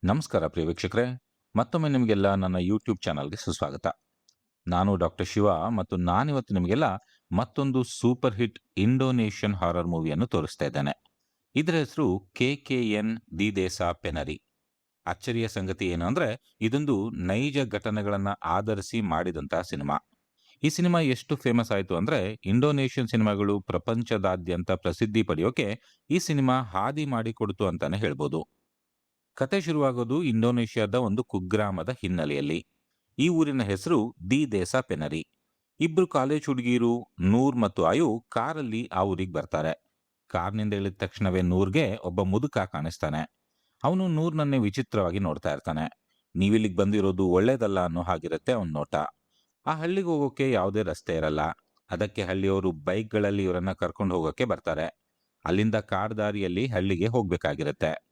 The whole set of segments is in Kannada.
ನಮಸ್ಕಾರ ಪ್ರಿಯ ವೀಕ್ಷಕರೇ. ಮತ್ತೊಮ್ಮೆ ನಿಮಗೆಲ್ಲ ನನ್ನ ಯೂಟ್ಯೂಬ್ ಚಾನಲ್ಗೆ ಸುಸ್ವಾಗತ. ನಾನು ಡಾಕ್ಟರ್ ಶಿವ ಮತ್ತು ನಾನಿವತ್ತು ನಿಮಗೆಲ್ಲ ಮತ್ತೊಂದು ಸೂಪರ್ ಹಿಟ್ ಇಂಡೋನೇಷ್ಯನ್ ಹಾರರ್ ಮೂವಿಯನ್ನು ತೋರಿಸ್ತಾ ಇದ್ದೇನೆ. ಇದರ ಹೆಸರು KKN ದಿ ದೇಸಾ ಪೆನರಿ. ಅಚ್ಚರಿಯ ಸಂಗತಿ ಏನು ಅಂದ್ರೆ, ಇದೊಂದು ನೈಜ ಘಟನೆಗಳನ್ನ ಆಧರಿಸಿ ಮಾಡಿದಂತಹ ಸಿನಿಮಾ. ಈ ಸಿನಿಮಾ ಎಷ್ಟು ಫೇಮಸ್ ಆಯಿತು ಅಂದ್ರೆ, ಇಂಡೋನೇಷ್ಯನ್ ಸಿನಿಮಾಗಳು ಪ್ರಪಂಚದಾದ್ಯಂತ ಪ್ರಸಿದ್ಧಿ ಪಡೆಯೋಕೆ ಈ ಸಿನಿಮಾ ಹಾದಿ ಮಾಡಿಕೊಡ್ತು ಅಂತಾನೆ ಹೇಳ್ಬೋದು. ಕತೆ ಶುರುವಾಗೋದು ಇಂಡೋನೇಷ್ಯಾದ ಒಂದು ಕುಗ್ರಾಮದ ಹಿನ್ನೆಲೆಯಲ್ಲಿ. ಈ ಊರಿನ ಹೆಸರು ದಿ ದೇಸಾ ಪೆನರಿ. ಇಬ್ರು ಕಾಲೇಜ್ ಹುಡುಗಿರು ನೂರ್ ಮತ್ತು ಆಯು ಕಾರಲ್ಲಿ ಆ ಊರಿಗೆ ಬರ್ತಾರೆ. ಕಾರ್ನಿಂದ ಇಳಿದ ತಕ್ಷಣವೇ ನೂರ್ಗೆ ಒಬ್ಬ ಮುದುಕ ಕಾಣಿಸ್ತಾನೆ. ಅವನು ನೂರ್ನನ್ನೇ ವಿಚಿತ್ರವಾಗಿ ನೋಡ್ತಾ ಇರ್ತಾನೆ. ನೀವಿಲ್ಲಿಗೆ ಬಂದಿರೋದು ಒಳ್ಳೇದಲ್ಲ ಅನ್ನೋ ಹಾಗಿರುತ್ತೆ ಅವನ ನೋಟ. ಆ ಹಳ್ಳಿಗೆ ಹೋಗೋಕೆ ಯಾವುದೇ ರಸ್ತೆ ಇರಲ್ಲ. ಅದಕ್ಕೆ ಹಳ್ಳಿಯವರು ಬೈಕ್ಗಳಲ್ಲಿ ಇವರನ್ನ ಕರ್ಕೊಂಡು ಹೋಗೋಕೆ ಬರ್ತಾರೆ. ಅಲ್ಲಿಂದ ಕಾಡ್ ದಾರಿಯಲ್ಲಿ ಹಳ್ಳಿಗೆ ಹೋಗ್ಬೇಕಾಗಿರುತ್ತೆ.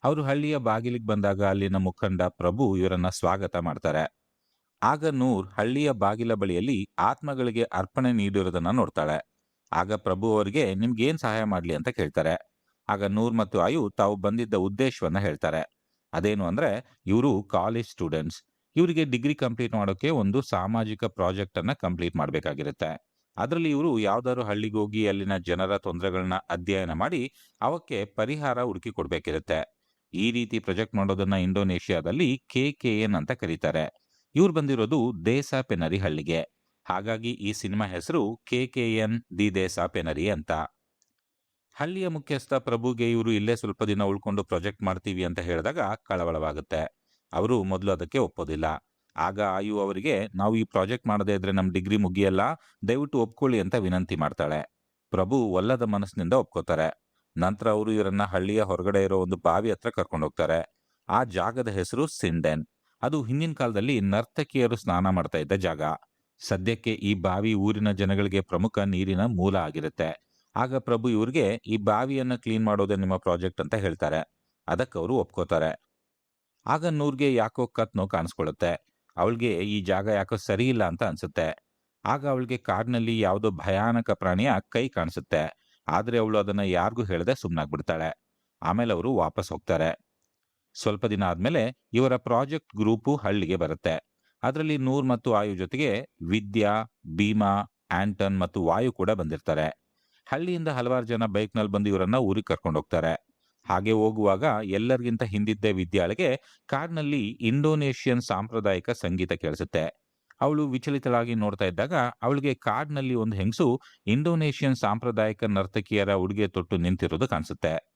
ಅವರು ಹಳ್ಳಿಯ ಬಾಗಿಲಿಗೆ ಬಂದಾಗ ಅಲ್ಲಿನ ಮುಖಂಡ ಪ್ರಭು ಇವರನ್ನ ಸ್ವಾಗತ ಮಾಡ್ತಾರೆ. ಆಗ ನೂರ್ ಹಳ್ಳಿಯ ಬಾಗಿಲ ಬಳಿಯಲ್ಲಿ ಆತ್ಮಗಳಿಗೆ ಅರ್ಪಣೆ ನೀಡಿರೋದನ್ನ ನೋಡ್ತಾಳೆ. ಆಗ ಪ್ರಭು ಅವರಿಗೆ ನಿಮ್ಗೇನ್ ಸಹಾಯ ಮಾಡ್ಲಿ ಅಂತ ಕೇಳ್ತಾರೆ. ಆಗ ನೂರ್ ಮತ್ತು ಆಯು ತಾವು ಬಂದಿದ್ದ ಉದ್ದೇಶವನ್ನ ಹೇಳ್ತಾರೆ. ಅದೇನು ಅಂದ್ರೆ, ಇವರು ಕಾಲೇಜ್ ಸ್ಟೂಡೆಂಟ್ಸ್. ಇವರಿಗೆ ಡಿಗ್ರಿ ಕಂಪ್ಲೀಟ್ ಮಾಡೋಕೆ ಒಂದು ಸಾಮಾಜಿಕ ಪ್ರಾಜೆಕ್ಟ್ ಅನ್ನ ಕಂಪ್ಲೀಟ್ ಮಾಡ್ಬೇಕಾಗಿರುತ್ತೆ. ಅದರಲ್ಲಿ ಇವರು ಯಾವ್ದಾದ್ರು ಹಳ್ಳಿಗೆ ಹೋಗಿ ಅಲ್ಲಿನ ಜನರ ತೊಂದರೆಗಳನ್ನ ಅಧ್ಯಯನ ಮಾಡಿ ಅವಕ್ಕೆ ಪರಿಹಾರ ಹುಡುಕಿ ಕೊಡ್ಬೇಕಿರುತ್ತೆ. ಈ ರೀತಿ ಪ್ರೊಜೆಕ್ಟ್ ಮಾಡೋದನ್ನ ಇಂಡೋನೇಷ್ಯಾದಲ್ಲಿ KKN ಅಂತ ಕರೀತಾರೆ. ಇವ್ರು ಬಂದಿರೋದು ದೇಸಾ ಪೆನರಿ ಹಳ್ಳಿಗೆ. ಹಾಗಾಗಿ ಈ ಸಿನಿಮಾ ಹೆಸರು KKN ದಿ ದೇಸಾ ಪೆನರಿ ಅಂತ. ಹಳ್ಳಿಯ ಮುಖ್ಯಸ್ಥ ಪ್ರಭುಗೆ ಇವರು ಇಲ್ಲೇ ಸ್ವಲ್ಪ ದಿನ ಉಳ್ಕೊಂಡು ಪ್ರೊಜೆಕ್ಟ್ ಮಾಡ್ತೀವಿ ಅಂತ ಹೇಳಿದಾಗ ಕಳವಳವಾಗುತ್ತೆ. ಅವರು ಮೊದಲು ಅದಕ್ಕೆ ಒಪ್ಪೋದಿಲ್ಲ. ಆಗ ಆಯು ಅವರಿಗೆ, ನಾವು ಈ ಪ್ರಾಜೆಕ್ಟ್ ಮಾಡದೇ ಇದ್ರೆ ನಮ್ ಡಿಗ್ರಿ ಮುಗಿಯಲ್ಲ, ದಯವಿಟ್ಟು ಒಪ್ಕೊಳ್ಳಿ ಅಂತ ವಿನಂತಿ ಮಾಡ್ತಾಳೆ. ಪ್ರಭು ಒಲ್ಲದ ಮನಸ್ಸಿನಿಂದ ಒಪ್ಕೋತಾರೆ. ನಂತರ ಅವರು ಇವರನ್ನ ಹಳ್ಳಿಯ ಹೊರಗಡೆ ಇರೋ ಒಂದು ಬಾವಿ ಹತ್ರ ಕರ್ಕೊಂಡು ಹೋಗ್ತಾರೆ. ಆ ಜಾಗದ ಹೆಸರು ಸಿಂಡೆನ್. ಅದು ಹಿಂದಿನ ಕಾಲದಲ್ಲಿ ನರ್ತಕಿಯರು ಸ್ನಾನ ಮಾಡ್ತಾ ಇದ್ದ ಜಾಗ. ಸದ್ಯಕ್ಕೆ ಈ ಬಾವಿ ಊರಿನ ಜನಗಳಿಗೆ ಪ್ರಮುಖ ನೀರಿನ ಮೂಲ ಆಗಿರುತ್ತೆ. ಆಗ ಪ್ರಭು ಇವ್ರಿಗೆ ಈ ಬಾವಿಯನ್ನ ಕ್ಲೀನ್ ಮಾಡೋದೇ ನಿಮ್ಮ ಪ್ರಾಜೆಕ್ಟ್ ಅಂತ ಹೇಳ್ತಾರೆ. ಅದಕ್ಕೆ ಅವರು ಒಪ್ಕೋತಾರೆ. ಆಗ ನೂರ್ಗೆ ಯಾಕೋ ಕತ್ ನೋವು ಕಾಣಿಸ್ಕೊಳ್ಳುತ್ತೆ. ಅವಳಿಗೆ ಈ ಜಾಗ ಯಾಕೋ ಸರಿ ಇಲ್ಲ ಅಂತ ಅನ್ಸುತ್ತೆ. ಆಗ ಅವಳಿಗೆ ಕಾಡಿನಲ್ಲಿ ಯಾವುದೋ ಭಯಾನಕ ಪ್ರಾಣಿಯ ಕೈ ಕಾಣಿಸುತ್ತೆ. ಆದ್ರೆ ಅವಳು ಅದನ್ನ ಯಾರಿಗೂ ಹೇಳದೆ ಸುಮ್ಮನಾಗ್ಬಿಡ್ತಾಳೆ. ಆಮೇಲೆ ಅವರು ವಾಪಸ್ ಹೋಗ್ತಾರೆ. ಸ್ವಲ್ಪ ದಿನ ಆದ್ಮೇಲೆ ಇವರ ಪ್ರಾಜೆಕ್ಟ್ ಗ್ರೂಪು ಹಳ್ಳಿಗೆ ಬರುತ್ತೆ. ಅದರಲ್ಲಿ ನೂರ್ ಮತ್ತು ಆಯು ಜೊತೆಗೆ ವಿದ್ಯಾ, ಭೀಮಾ, ಆಂಟನ್ ಮತ್ತು ವಾಯು ಕೂಡ ಬಂದಿರ್ತಾರೆ. ಹಳ್ಳಿಯಿಂದ ಹಲವಾರು ಜನ ಬೈಕ್ನಲ್ಲಿ ಬಂದು ಇವರನ್ನ ಊರಿಗೆ ಕರ್ಕೊಂಡು ಹೋಗ್ತಾರೆ. ಹಾಗೆ ಹೋಗುವಾಗ ಎಲ್ಲರಿಗಿಂತ ಹಿಂದಿದ್ದ ವಿದ್ಯಾಳಿಗೆ ಕಾಡಿನಲ್ಲಿ ಇಂಡೋನೇಷ್ಯನ್ ಸಾಂಪ್ರದಾಯಿಕ ಸಂಗೀತ ಕೇಳಿಸುತ್ತೆ. ಅವಳು ವಿಚಲಿತಳಾಗಿ ನೋಡ್ತಾ ಇದ್ದಾಗ ಅವಳಿಗೆ ಕಾಡ್ನಲ್ಲಿ ಒಂದು ಹೆಂಗಸು ಇಂಡೋನೇಷ್ಯನ್ ಸಾಂಪ್ರದಾಯಿಕ ನರ್ತಕಿಯರ ಉಡುಗೆ ತೊಟ್ಟು ನಿಂತಿರೋದು ಕಾಣಿಸುತ್ತೆ.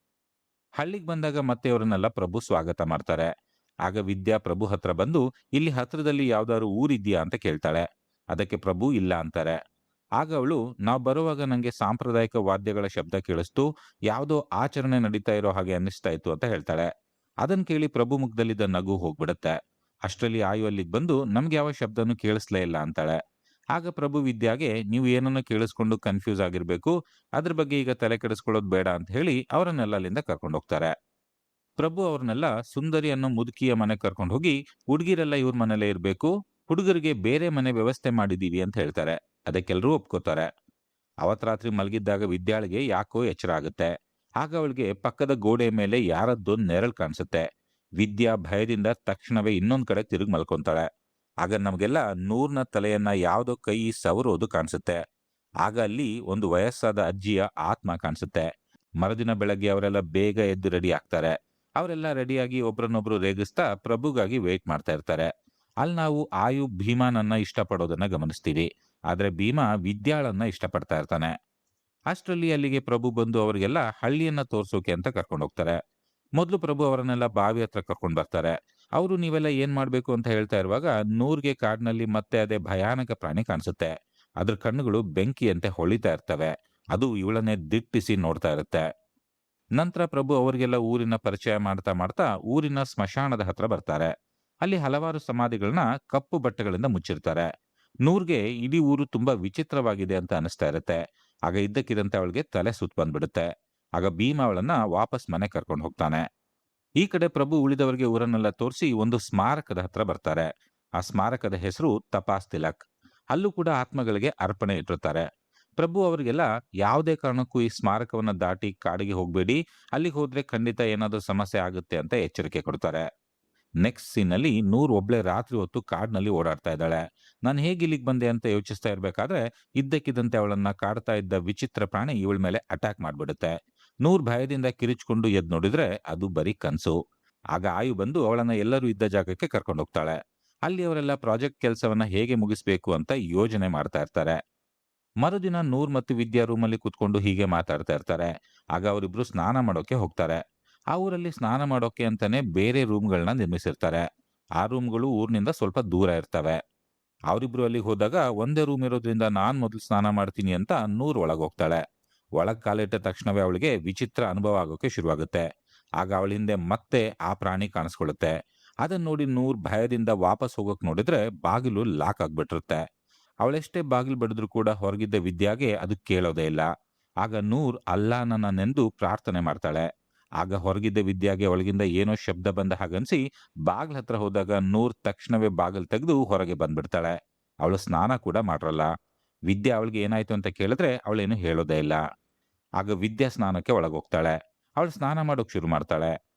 ಹಳ್ಳಿಗೆ ಬಂದಾಗ ಮತ್ತೆ ಅವರನ್ನೆಲ್ಲ ಪ್ರಭು ಸ್ವಾಗತ ಮಾಡ್ತಾರೆ. ಆಗ ವಿದ್ಯಾ ಪ್ರಭು ಹತ್ರ ಬಂದು ಇಲ್ಲಿ ಹತ್ರದಲ್ಲಿ ಯಾವ್ದಾದ್ರು ಊರಿದ್ಯಾ ಅಂತ ಕೇಳ್ತಾಳೆ. ಅದಕ್ಕೆ ಪ್ರಭು ಇಲ್ಲ ಅಂತಾರೆ. ಆಗ ಅವಳು, ನಾವು ಬರುವಾಗ ನಂಗೆ ಸಾಂಪ್ರದಾಯಿಕ ವಾದ್ಯಗಳ ಶಬ್ದ ಕೇಳಿಸ್ತು, ಯಾವುದೋ ಆಚರಣೆ ನಡೀತಾ ಇರೋ ಹಾಗೆ ಅನ್ನಿಸ್ತಾ ಇತ್ತು ಅಂತ ಹೇಳ್ತಾಳೆ. ಅದನ್ನ ಕೇಳಿ ಪ್ರಭು ಮುಖದಲ್ಲಿದ್ದ ನಗು ಹೋಗ್ಬಿಡುತ್ತೆ. ಅಷ್ಟರಲ್ಲಿ ಆಯು ಅಲ್ಲಿಗೆ ಬಂದು ನಮ್ಗೆ ಯಾವ ಶಬ್ದನೂ ಕೇಳಿಸ್ಲೇ ಇಲ್ಲ ಅಂತಾಳೆ. ಆಗ ಪ್ರಭು ವಿದ್ಯಾಗೆ, ನೀವು ಏನನ್ನು ಕೇಳಿಸ್ಕೊಂಡು ಕನ್ಫ್ಯೂಸ್ ಆಗಿರ್ಬೇಕು, ಅದ್ರ ಬಗ್ಗೆ ಈಗ ತಲೆ ಕೆಡಿಸ್ಕೊಳ್ಳೋದು ಬೇಡ ಅಂತ ಹೇಳಿ ಅವರನ್ನೆಲ್ಲ ಅಲ್ಲಿಂದ ಕರ್ಕೊಂಡು ಹೋಗ್ತಾರೆ. ಪ್ರಭು ಅವ್ರನ್ನೆಲ್ಲ ಸುಂದರಿ ಅನ್ನೋ ಮುದುಕಿಯ ಮನೆ ಕರ್ಕೊಂಡು ಹೋಗಿ, ಹುಡುಗಿರೆಲ್ಲ ಇವ್ರ ಮನೇಲೇ ಇರ್ಬೇಕು, ಹುಡುಗರಿಗೆ ಬೇರೆ ಮನೆ ವ್ಯವಸ್ಥೆ ಮಾಡಿದೀವಿ ಅಂತ ಹೇಳ್ತಾರೆ. ಅದಕ್ಕೆಲ್ಲರೂ ಒಪ್ಕೋತಾರೆ. ಅವತ್ ರಾತ್ರಿ ಮಲಗಿದ್ದಾಗ ವಿದ್ಯಾಳಿಗೆ ಯಾಕೋ ಎಚ್ಚರ ಆಗುತ್ತೆ. ಆಗ ಅವಳಿಗೆ ಪಕ್ಕದ ಗೋಡೆ ಮೇಲೆ ಯಾರದ್ದೊಂದು ನೆರಳು ಕಾಣಿಸುತ್ತೆ. ವಿದ್ಯಾ ಭಯದಿಂದ ತಕ್ಷಣವೇ ಇನ್ನೊಂದ್ ಕಡೆ ತಿರುಗಿ ಮಲ್ಕೊಂತಾಳೆ. ಆಗ ನಮಗೆಲ್ಲ ನೂರ್ನ ತಲೆಯನ್ನ ಯಾವುದೋ ಕೈ ಸವರೋದು ಕಾಣಿಸುತ್ತೆ. ಆಗ ಅಲ್ಲಿ ಒಂದು ವಯಸ್ಸಾದ ಅಜ್ಜಿಯ ಆತ್ಮ ಕಾಣಿಸುತ್ತೆ. ಮರುದಿನ ಬೆಳಗ್ಗೆ ಅವರೆಲ್ಲ ಬೇಗ ಎದ್ದು ರೆಡಿ ಆಗ್ತಾರೆ. ಅವರೆಲ್ಲ ರೆಡಿಯಾಗಿ ಒಬ್ರನ್ನೊಬ್ರು ರೇಗಿಸ್ತಾ ಪ್ರಭುಗಾಗಿ ವೇಟ್ ಮಾಡ್ತಾ ಇರ್ತಾರೆ. ಅಲ್ಲಿ ನಾವು ಆಯು ಭೀಮಾನನ್ನ ಇಷ್ಟಪಡೋದನ್ನ ಗಮನಿಸ್ತೀವಿ. ಆದ್ರೆ ಭೀಮಾ ವಿದ್ಯಾಳನ್ನ ಇಷ್ಟಪಡ್ತಾ ಇರ್ತಾನೆ. ಅಷ್ಟರಲ್ಲಿ ಅಲ್ಲಿಗೆ ಪ್ರಭು ಬಂದು ಅವರಿಗೆಲ್ಲ ಹಳ್ಳಿಯನ್ನ ತೋರ್ಸೋಕೆ ಅಂತ ಕರ್ಕೊಂಡು ಹೋಗ್ತಾರೆ. ಮೊದಲು ಪ್ರಭು ಅವರನ್ನೆಲ್ಲ ಬಾವಿ ಹತ್ರ ಕರ್ಕೊಂಡು ಬರ್ತಾರೆ. ಅವರು ನೀವೆಲ್ಲ ಏನ್ ಮಾಡ್ಬೇಕು ಅಂತ ಹೇಳ್ತಾ ಇರುವಾಗ ನೂರ್ಗೆ ಕಾಡಿನಲ್ಲಿ ಮತ್ತೆ ಅದೇ ಭಯಾನಕ ಪ್ರಾಣಿ ಕಾಣಿಸುತ್ತೆ. ಅದ್ರ ಕಣ್ಣುಗಳು ಬೆಂಕಿಯಂತೆ ಹೊಳಿತಾ ಇರ್ತವೆ. ಅದು ಇವಳನ್ನೇ ದಿಟ್ಟಿಸಿ ನೋಡ್ತಾ ಇರುತ್ತೆ. ನಂತರ ಪ್ರಭು ಅವರಿಗೆಲ್ಲ ಊರಿನ ಪರಿಚಯ ಮಾಡ್ತಾ ಮಾಡ್ತಾ ಊರಿನ ಸ್ಮಶಾನದ ಹತ್ರ ಬರ್ತಾರೆ. ಅಲ್ಲಿ ಹಲವಾರು ಸಮಾಧಿಗಳನ್ನ ಕಪ್ಪು ಬಟ್ಟೆಗಳಿಂದ ಮುಚ್ಚಿರ್ತಾರೆ. ನೂರ್ಗೆ ಇಡೀ ಊರು ತುಂಬಾ ವಿಚಿತ್ರವಾಗಿದೆ ಅಂತ ಅನಿಸ್ತಾ ಇರುತ್ತೆ. ಆಗ ಇದ್ದಕ್ಕಿದ್ದಂತೆ ಅವಳಿಗೆ ತಲೆ ಸುತ್ತ ಬಂದ್ಬಿಡುತ್ತೆ. ಆಗ ಭೀಮ ಅವಳನ್ನ ವಾಪಸ್ ಮನೆ ಕರ್ಕೊಂಡು ಹೋಗ್ತಾನೆ. ಈ ಕಡೆ ಪ್ರಭು ಉಳಿದವರಿಗೆ ಊರನ್ನೆಲ್ಲ ತೋರಿಸಿ ಒಂದು ಸ್ಮಾರಕದ ಹತ್ರ ಬರ್ತಾರೆ. ಆ ಸ್ಮಾರಕದ ಹೆಸರು ತಪಾಸ್ ತಿಲಕ್. ಅಲ್ಲೂ ಕೂಡ ಆತ್ಮಗಳಿಗೆ ಅರ್ಪಣೆ ಇಟ್ಟಿರ್ತಾರೆ. ಪ್ರಭು ಅವರಿಗೆಲ್ಲ ಯಾವುದೇ ಕಾರಣಕ್ಕೂ ಈ ಸ್ಮಾರಕವನ್ನ ದಾಟಿ ಕಾಡಿಗೆ ಹೋಗ್ಬೇಡಿ, ಅಲ್ಲಿಗೆ ಹೋದ್ರೆ ಖಂಡಿತ ಏನಾದ್ರೂ ಸಮಸ್ಯೆ ಆಗುತ್ತೆ ಅಂತ ಎಚ್ಚರಿಕೆ ಕೊಡ್ತಾರೆ. ನೆಕ್ಸ್ಟ್ ಸೀನಲ್ಲಿ ನೂರ್ ಒಬ್ಳೆ ರಾತ್ರಿ ಹೊತ್ತು ಕಾಡ್ನಲ್ಲಿ ಓಡಾಡ್ತಾ ಇದ್ದಾಳೆ. ನಾನು ಹೇಗೆ ಇಲ್ಲಿಗೆ ಬಂದೆ ಅಂತ ಯೋಚಿಸ್ತಾ ಇರ್ಬೇಕಾದ್ರೆ ಇದ್ದಕ್ಕಿದ್ದಂತೆ ಅವಳನ್ನ ಕಾಡ್ತಾ ಇದ್ದ ವಿಚಿತ್ರ ಪ್ರಾಣಿ ಇವಳ ಮೇಲೆ ಅಟ್ಯಾಕ್ ಮಾಡ್ಬಿಡುತ್ತೆ. ನೂರ್ ಭಯದಿಂದ ಕಿರಿಚ್ಕೊಂಡು ಎದ್ ನೋಡಿದ್ರೆ ಅದು ಬರೀ ಕನ್ಸು. ಆಗ ಆಯು ಬಂದು ಅವಳನ್ನ ಎಲ್ಲರೂ ಇದ್ದ ಜಾಗಕ್ಕೆ ಕರ್ಕೊಂಡು ಹೋಗ್ತಾಳೆ. ಅಲ್ಲಿ ಅವರೆಲ್ಲ ಪ್ರಾಜೆಕ್ಟ್ ಕೆಲಸವನ್ನ ಹೇಗೆ ಮುಗಿಸ್ಬೇಕು ಅಂತ ಯೋಜನೆ ಮಾಡ್ತಾ ಇರ್ತಾರೆ. ಮರುದಿನ ನೂರ್ ಮತ್ತು ವಿದ್ಯಾ ರೂಮಲ್ಲಿ ಕುತ್ಕೊಂಡು ಹೀಗೆ ಮಾತಾಡ್ತಾ ಇರ್ತಾರೆ. ಆಗ ಅವರಿಬ್ರು ಸ್ನಾನ ಮಾಡೋಕೆ ಹೋಗ್ತಾರೆ. ಆ ಊರಲ್ಲಿ ಸ್ನಾನ ಮಾಡೋಕೆ ಅಂತಾನೆ ಬೇರೆ ರೂಮ್ಗಳನ್ನ ನಿರ್ಮಿಸಿರ್ತಾರೆ. ಆ ರೂಮ್ಗಳು ಊರಿನಿಂದ ಸ್ವಲ್ಪ ದೂರ ಇರ್ತವೆ. ಅವರಿಬ್ರು ಅಲ್ಲಿಗೆ ಹೋದಾಗ ಒಂದೇ ರೂಮ್ ಇರೋದ್ರಿಂದ ನಾನ್ ಮೊದಲು ಸ್ನಾನ ಮಾಡ್ತೀನಿ ಅಂತ ನೂರ್ ಒಳಗ್ ಹೋಗ್ತಾಳೆ. ಒಳಗ್ ಕಾಲಿಟ್ಟ ತಕ್ಷಣವೇ ಅವಳಿಗೆ ವಿಚಿತ್ರ ಅನುಭವ ಆಗೋಕೆ ಶುರುವಾಗುತ್ತೆ. ಆಗ ಅವಳ ಹಿಂದೆ ಮತ್ತೆ ಆ ಪ್ರಾಣಿ ಕಾಣಿಸ್ಕೊಳ್ಳುತ್ತೆ. ಅದನ್ನ ನೋಡಿ ನೂರ್ ಭಯದಿಂದ ವಾಪಸ್ ಹೋಗೋಕ್ ನೋಡಿದ್ರೆ ಬಾಗಿಲು ಲಾಕ್ ಆಗ್ಬಿಟ್ಟಿರುತ್ತೆ. ಅವಳೆಷ್ಟೇ ಬಾಗಿಲು ಬಡಿದ್ರು ಕೂಡ ಹೊರಗಿದ್ದ ವಿದ್ಯಾಗೆ ಅದು ಕೇಳೋದೇ ಇಲ್ಲ. ಆಗ ನೂರ್ ಅಲ್ಲಾಹನನ್ನ ನೆಂದು ಪ್ರಾರ್ಥನೆ ಮಾಡ್ತಾಳೆ. ಆಗ ಹೊರಗಿದ್ದ ವಿದ್ಯಾಗೆ ಒಳಗಿಂದ ಏನೋ ಶಬ್ದ ಬಂದ ಹಾಗನ್ಸಿ ಬಾಗ್ಲ ಹತ್ರ ಹೋದಾಗ ನೂರ್ ತಕ್ಷಣವೇ ಬಾಗಿಲು ತೆಗೆದು ಹೊರಗೆ ಬಂದ್ಬಿಡ್ತಾಳೆ. ಅವಳು ಸ್ನಾನ ಕೂಡ ಮಾಡ್ರಲ್ಲ. ವಿದ್ಯಾ ಅವಳಿಗೆ ಏನಾಯ್ತು ಅಂತ ಕೇಳಿದ್ರೆ ಅವಳೇನು ಹೇಳೋದೇ ಇಲ್ಲ. ಆಗ ವಿದ್ಯಾ ಸ್ನಾನಕ್ಕೆ ಒಳಗೋಗ್ತಾಳೆ. ಅವಳು ಸ್ನಾನ ಮಾಡೋಕ್ ಶುರು ಮಾಡ್ತಾಳೆ.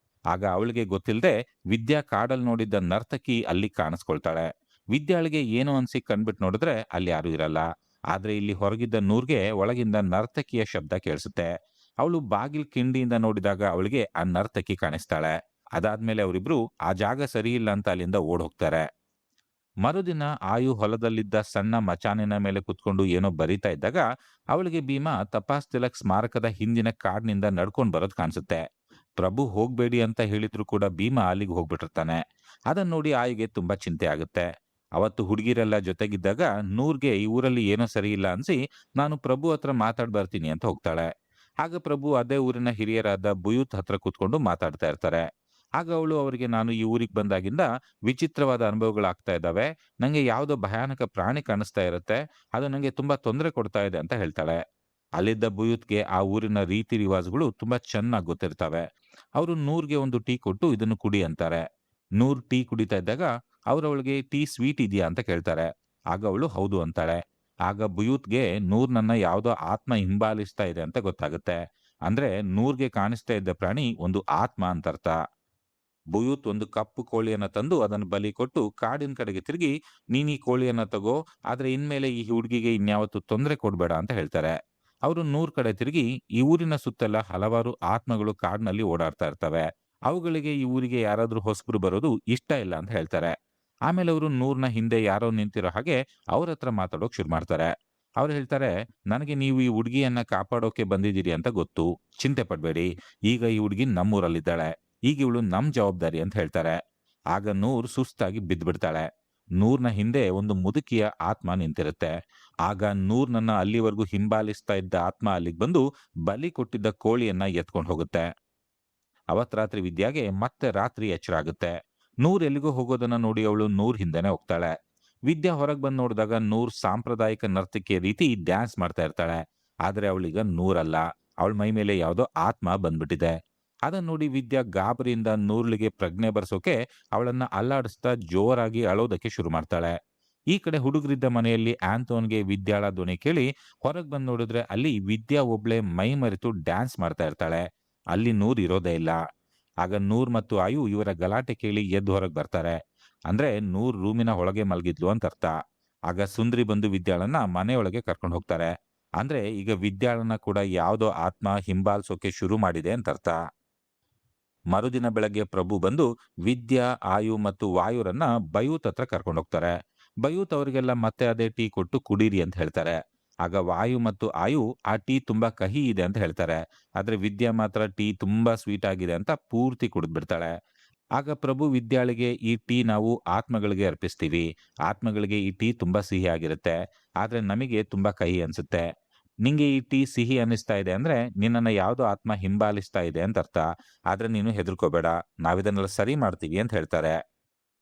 ಆಗ ಅವಳಿಗೆ ಗೊತ್ತಿಲ್ಲದೆ ವಿದ್ಯಾ ಕಾಡಲ್ಲಿ ನೋಡಿದ್ದ ನರ್ತಕಿ ಅಲ್ಲಿ ಕಾಣಿಸ್ಕೊಳ್ತಾಳೆ. ವಿದ್ಯಾಳಿಗೆ ಏನು ಅನ್ಸಿ ಕಣ್ಬಿಟ್ಟು ನೋಡಿದ್ರೆ ಅಲ್ಲಿ ಯಾರು ಇರಲ್ಲ. ಆದ್ರೆ ಇಲ್ಲಿ ಹೊರಗಿದ್ದ ನೂರ್ಗೆ ಒಳಗಿಂದ ನರ್ತಕಿಯ ಶಬ್ದ ಕೇಳಿಸುತ್ತೆ. ಅವಳು ಬಾಗಿಲ್ ಕಿಂಡಿಯಿಂದ ನೋಡಿದಾಗ ಅವಳಿಗೆ ಆ ನರ್ತಕಿ ಕಾಣಿಸ್ತಾಳೆ. ಅದಾದ್ಮೇಲೆ ಅವರಿಬ್ರು ಆ ಜಾಗ ಸರಿ ಇಲ್ಲ ಅಂತ ಅಲ್ಲಿಂದ ಓಡ್ ಹೋಗ್ತಾರೆ. ಮರುದಿನ ಆಯು ಹೊಲದಲ್ಲಿದ್ದ ಸಣ್ಣ ಮಚಾನಿನ ಮೇಲೆ ಕುತ್ಕೊಂಡು ಏನೋ ಬರಿತಾ ಇದ್ದಾಗ ಅವಳಿಗೆ ಭೀಮಾ ತಪಾಸ್ ತಿಲಕ್ ಸ್ಮಾರಕದ ಹಿಂದಿನ ಕಾಡ್ನಿಂದ ನಡ್ಕೊಂಡ್ ಬರೋದ್ ಕಾಣಿಸುತ್ತೆ. ಪ್ರಭು ಹೋಗ್ಬೇಡಿ ಅಂತ ಹೇಳಿದ್ರು ಕೂಡ ಭೀಮಾ ಅಲ್ಲಿಗೆ ಹೋಗ್ಬಿಟ್ಟಿರ್ತಾನೆ. ಅದನ್ನ ನೋಡಿ ಆಯುಗೆ ತುಂಬಾ ಚಿಂತೆ ಆಗುತ್ತೆ. ಅವತ್ತು ಹುಡುಗಿರೆಲ್ಲ ಜೊತೆಗಿದ್ದಾಗ ನೂರ್ಗೆ ಈ ಊರಲ್ಲಿ ಏನೋ ಸರಿ ಇಲ್ಲ ಅನ್ಸಿ ನಾನು ಪ್ರಭು ಹತ್ರ ಮಾತಾಡ್ ಬರ್ತೀನಿ ಅಂತ ಹೋಗ್ತಾಳೆ. ಆಗ ಪ್ರಭು ಅದೇ ಊರಿನ ಹಿರಿಯರಾದ ಬುಯೂತ್ ಹತ್ರ ಕೂತ್ಕೊಂಡು ಮಾತಾಡ್ತಾ ಇರ್ತಾರೆ. ಆಗ ಅವಳು ಅವರಿಗೆ ನಾನು ಈ ಊರಿಗೆ ಬಂದಾಗಿಂದ ವಿಚಿತ್ರವಾದ ಅನುಭವಗಳಾಗ್ತಾ ಇದ್ದಾವೆ. ನಂಗೆ ಯಾವುದೋ ಭಯಾನಕ ಪ್ರಾಣಿ ಕಾಣಿಸ್ತಾ ಇರುತ್ತೆ. ಅದು ನಂಗೆ ತುಂಬಾ ತೊಂದರೆ ಕೊಡ್ತಾ ಇದೆ ಅಂತ ಹೇಳ್ತಾಳೆ. ಅಲ್ಲಿದ್ದ ಬುಯೂತ್ಗೆ ಆ ಊರಿನ ರೀತಿ ರಿವಾಜುಗಳು ತುಂಬಾ ಚೆನ್ನಾಗಿ ಗೊತ್ತಿರ್ತವೆ. ಅವರು ನೂರ್ಗೆ ಒಂದು ಟೀ ಕೊಟ್ಟು ಇದನ್ನು ಕುಡಿ ಅಂತಾರೆ. ನೂರ್ ಟೀ ಕುಡಿತಾ ಇದ್ದಾಗ ಅವಳಿಗೆ ಟೀ ಸ್ವೀಟ್ ಇದೆಯಾ ಅಂತ ಕೇಳ್ತಾರೆ. ಆಗ ಅವಳು ಹೌದು ಅಂತಾಳೆ. ಆಗ ಬುಯೂತ್ಗೆ ನೂರ್ನನ್ನ ಯಾವುದೋ ಆತ್ಮ ಹಿಂಬಾಲಿಸ್ತಾ ಇದೆ ಅಂತ ಗೊತ್ತಾಗುತ್ತೆ. ಅಂದ್ರೆ ನೂರ್ಗೆ ಕಾಣಿಸ್ತಾ ಇದ್ದ ಪ್ರಾಣಿ ಒಂದು ಆತ್ಮ ಅಂತರ್ಥ. ಬುಯೂತ್ ಒಂದು ಕಪ್ಪು ಕೋಳಿಯನ್ನ ತಂದು ಅದನ್ನು ಬಲಿ ಕೊಟ್ಟು ಕಾಡಿನ ಕಡೆಗೆ ತಿರುಗಿ ನೀನ್ ಈ ಕೋಳಿಯನ್ನ ತಗೋ, ಆದ್ರೆ ಇನ್ಮೇಲೆ ಈ ಹುಡುಗಿಗೆ ಇನ್ಯಾವತ್ತು ತೊಂದರೆ ಕೊಡ್ಬೇಡ ಅಂತ ಹೇಳ್ತಾರೆ. ಅವರು ನೂರ್ ಕಡೆ ತಿರುಗಿ ಈ ಊರಿನ ಸುತ್ತೆಲ್ಲ ಹಲವಾರು ಆತ್ಮಗಳು ಕಾಡಿನಲ್ಲಿ ಓಡಾಡ್ತಾ ಇರ್ತವೆ. ಅವುಗಳಿಗೆ ಈ ಊರಿಗೆ ಯಾರಾದ್ರೂ ಹೊಸಬ್ರು ಬರೋದು ಇಷ್ಟ ಇಲ್ಲ ಅಂತ ಹೇಳ್ತಾರೆ. ಆಮೇಲೆ ಅವರು ನೂರ್ನ ಹಿಂದೆ ಯಾರೋ ನಿಂತಿರೋ ಹಾಗೆ ಅವ್ರ ಹತ್ರ ಮಾತಾಡೋಕ್ ಶುರು ಮಾಡ್ತಾರೆ. ಅವ್ರು ಹೇಳ್ತಾರೆ, ನನಗೆ ನೀವು ಈ ಹುಡುಗಿಯನ್ನ ಕಾಪಾಡೋಕೆ ಬಂದಿದ್ದೀರಿ ಅಂತ ಗೊತ್ತು. ಚಿಂತೆ ಪಡ್ಬೇಡಿ. ಈಗ ಈ ಹುಡುಗಿ ನಮ್ಮೂರಲ್ಲಿದ್ದಾಳೆ. ಈಗ ಇವಳು ನಮ್ ಜವಾಬ್ದಾರಿ ಅಂತ ಹೇಳ್ತಾರೆ. ಆಗ ನೂರ್ ಸುಸ್ತಾಗಿ ಬಿದ್ದ್ಬಿಡ್ತಾಳೆ. ನೂರ್ನ ಹಿಂದೆ ಒಂದು ಮುದುಕಿಯ ಆತ್ಮ ನಿಂತಿರುತ್ತೆ. ಆಗ ನೂರ್ನನ್ನ ಅಲ್ಲಿವರೆಗೂ ಹಿಂಬಾಲಿಸ್ತಾ ಇದ್ದ ಆತ್ಮ ಅಲ್ಲಿಗೆ ಬಂದು ಬಲಿ ಕೊಟ್ಟಿದ್ದ ಕೋಳಿಯನ್ನ ಎತ್ಕೊಂಡು ಹೋಗುತ್ತೆ. ಅವತ್ ರಾತ್ರಿ ವಿದ್ಯಾಗೆ ಮತ್ತೆ ರಾತ್ರಿ ಎಚ್ಚರ ಆಗುತ್ತೆ. ನೂರ್ ಎಲ್ಲಿಗೂ ಹೋಗೋದನ್ನ ನೋಡಿ ಅವಳು ನೂರ್ ಹಿಂದೆನೆ ಹೋಗ್ತಾಳೆ. ವಿದ್ಯಾ ಹೊರಗೆ ಬಂದು ನೋಡಿದಾಗ ನೂರ್ ಸಾಂಪ್ರದಾಯಿಕ ನರ್ತಕಿಯ ರೀತಿ ಡ್ಯಾನ್ಸ್ ಮಾಡ್ತಾ ಇರ್ತಾಳೆ. ಆದ್ರೆ ಅವಳೀಗ ನೂರಲ್ಲ. ಅವಳ ಮೈ ಮೇಲೆ ಯಾವುದೋ ಆತ್ಮ ಬಂದ್ಬಿಟ್ಟಿದೆ. ಅದನ್ನ ನೋಡಿ ವಿದ್ಯಾ ಗಾಬರಿಯಿಂದ ನೂರ್ಲಿಗೆ ಪ್ರಜ್ಞೆ ಬರ್ಸೋಕೆ ಅವಳನ್ನ ಅಲ್ಲಾಡಿಸ್ತಾ ಜೋರಾಗಿ ಅಳೋದಕ್ಕೆ ಶುರು ಮಾಡ್ತಾಳೆ. ಈ ಕಡೆ ಹುಡುಗರಿದ್ದ ಮನೆಯಲ್ಲಿ ಆಂಟೋನ್ಗೆ ವಿದ್ಯಾಳ ಧ್ವನಿ ಕೇಳಿ ಹೊರಗೆ ಬಂದು ನೋಡಿದ್ರೆ ಅಲ್ಲಿ ವಿದ್ಯಾ ಒಬ್ಳೆ ಮೈ ಮರೆತು ಡ್ಯಾನ್ಸ್ ಮಾಡ್ತಾ ಇರ್ತಾಳೆ. ಅಲ್ಲಿ ನೂರ್ ಇರೋದೇ ಇಲ್ಲ. ಆಗ ನೂರ್ ಮತ್ತು ಆಯು ಇವರ ಗಲಾಟೆ ಕೇಳಿ ಎದ್ದು ಹೊರಗೆ ಬರ್ತಾರೆ. ಅಂದ್ರೆ ನೂರ್ ರೂಮಿನ ಒಳಗೆ ಮಲಗಿದ್ಲು ಅಂತ ಅರ್ಥ. ಆಗ ಸುಂದ್ರಿ ಬಂದು ವಿದ್ಯಾಳನ್ನ ಮನೆಯೊಳಗೆ ಕರ್ಕೊಂಡು ಹೋಗ್ತಾರೆ. ಅಂದ್ರೆ ಈಗ ವಿದ್ಯಾಳನ್ನ ಕೂಡ ಯಾವುದೋ ಆತ್ಮ ಹಿಂಬಾಲಿಸೋಕೆ ಶುರು ಮಾಡಿದೆ ಅಂತ ಅರ್ಥ. ಮರುದಿನ ಬೆಳಗ್ಗೆ ಪ್ರಭು ಬಂದು ವಿದ್ಯಾ, ಆಯು ಮತ್ತು ವಾಯುರನ್ನ ಬಯೂತ್ ಹತ್ರ ಕರ್ಕೊಂಡು ಹೋಗ್ತಾರೆ. ಬಯೂತ್ ಅವರಿಗೆಲ್ಲ ಮತ್ತೆ ಅದೇ ಟೀ ಕೊಟ್ಟು ಕುಡೀರಿ ಅಂತ ಹೇಳ್ತಾರೆ. ಆಗ ವಾಯು ಮತ್ತು ಆಯು ಆ ಟೀ ತುಂಬಾ ಕಹಿ ಇದೆ ಅಂತ ಹೇಳ್ತಾರೆ. ಆದ್ರೆ ವಿದ್ಯಾ ಮಾತ್ರ ಟೀ ತುಂಬಾ ಸ್ವೀಟ್ ಆಗಿದೆ ಅಂತ ಪೂರ್ತಿ ಕುಡಿದ್ಬಿಡ್ತಾಳೆ. ಆಗ ಪ್ರಭು ವಿದ್ಯಾಳಿಗೆ ಈ ಟೀ ನಾವು ಆತ್ಮಗಳಿಗೆ ಅರ್ಪಿಸ್ತೀವಿ. ಆತ್ಮಗಳಿಗೆ ಈ ಟೀ ತುಂಬಾ ಸಿಹಿ ಆಗಿರುತ್ತೆ. ಆದ್ರೆ ನಮಗೆ ತುಂಬಾ ಕಹಿ ಅನ್ಸುತ್ತೆ. ನಿಂಗೆ ಈ ಟೀ ಸಿಹಿ ಅನ್ನಿಸ್ತಾ ಇದೆ ಅಂದ್ರೆ ನಿನ್ನನ್ನ ಯಾವುದೋ ಆತ್ಮ ಹಿಂಬಾಲಿಸ್ತಾ ಇದೆ ಅಂತ ಅರ್ಥ. ಆದ್ರೆ ನೀನು ಹೆದರ್ಕೋಬೇಡ, ನಾವಿದನ್ನೆಲ್ಲ ಸರಿ ಮಾಡ್ತೀವಿ ಅಂತ ಹೇಳ್ತಾರೆ.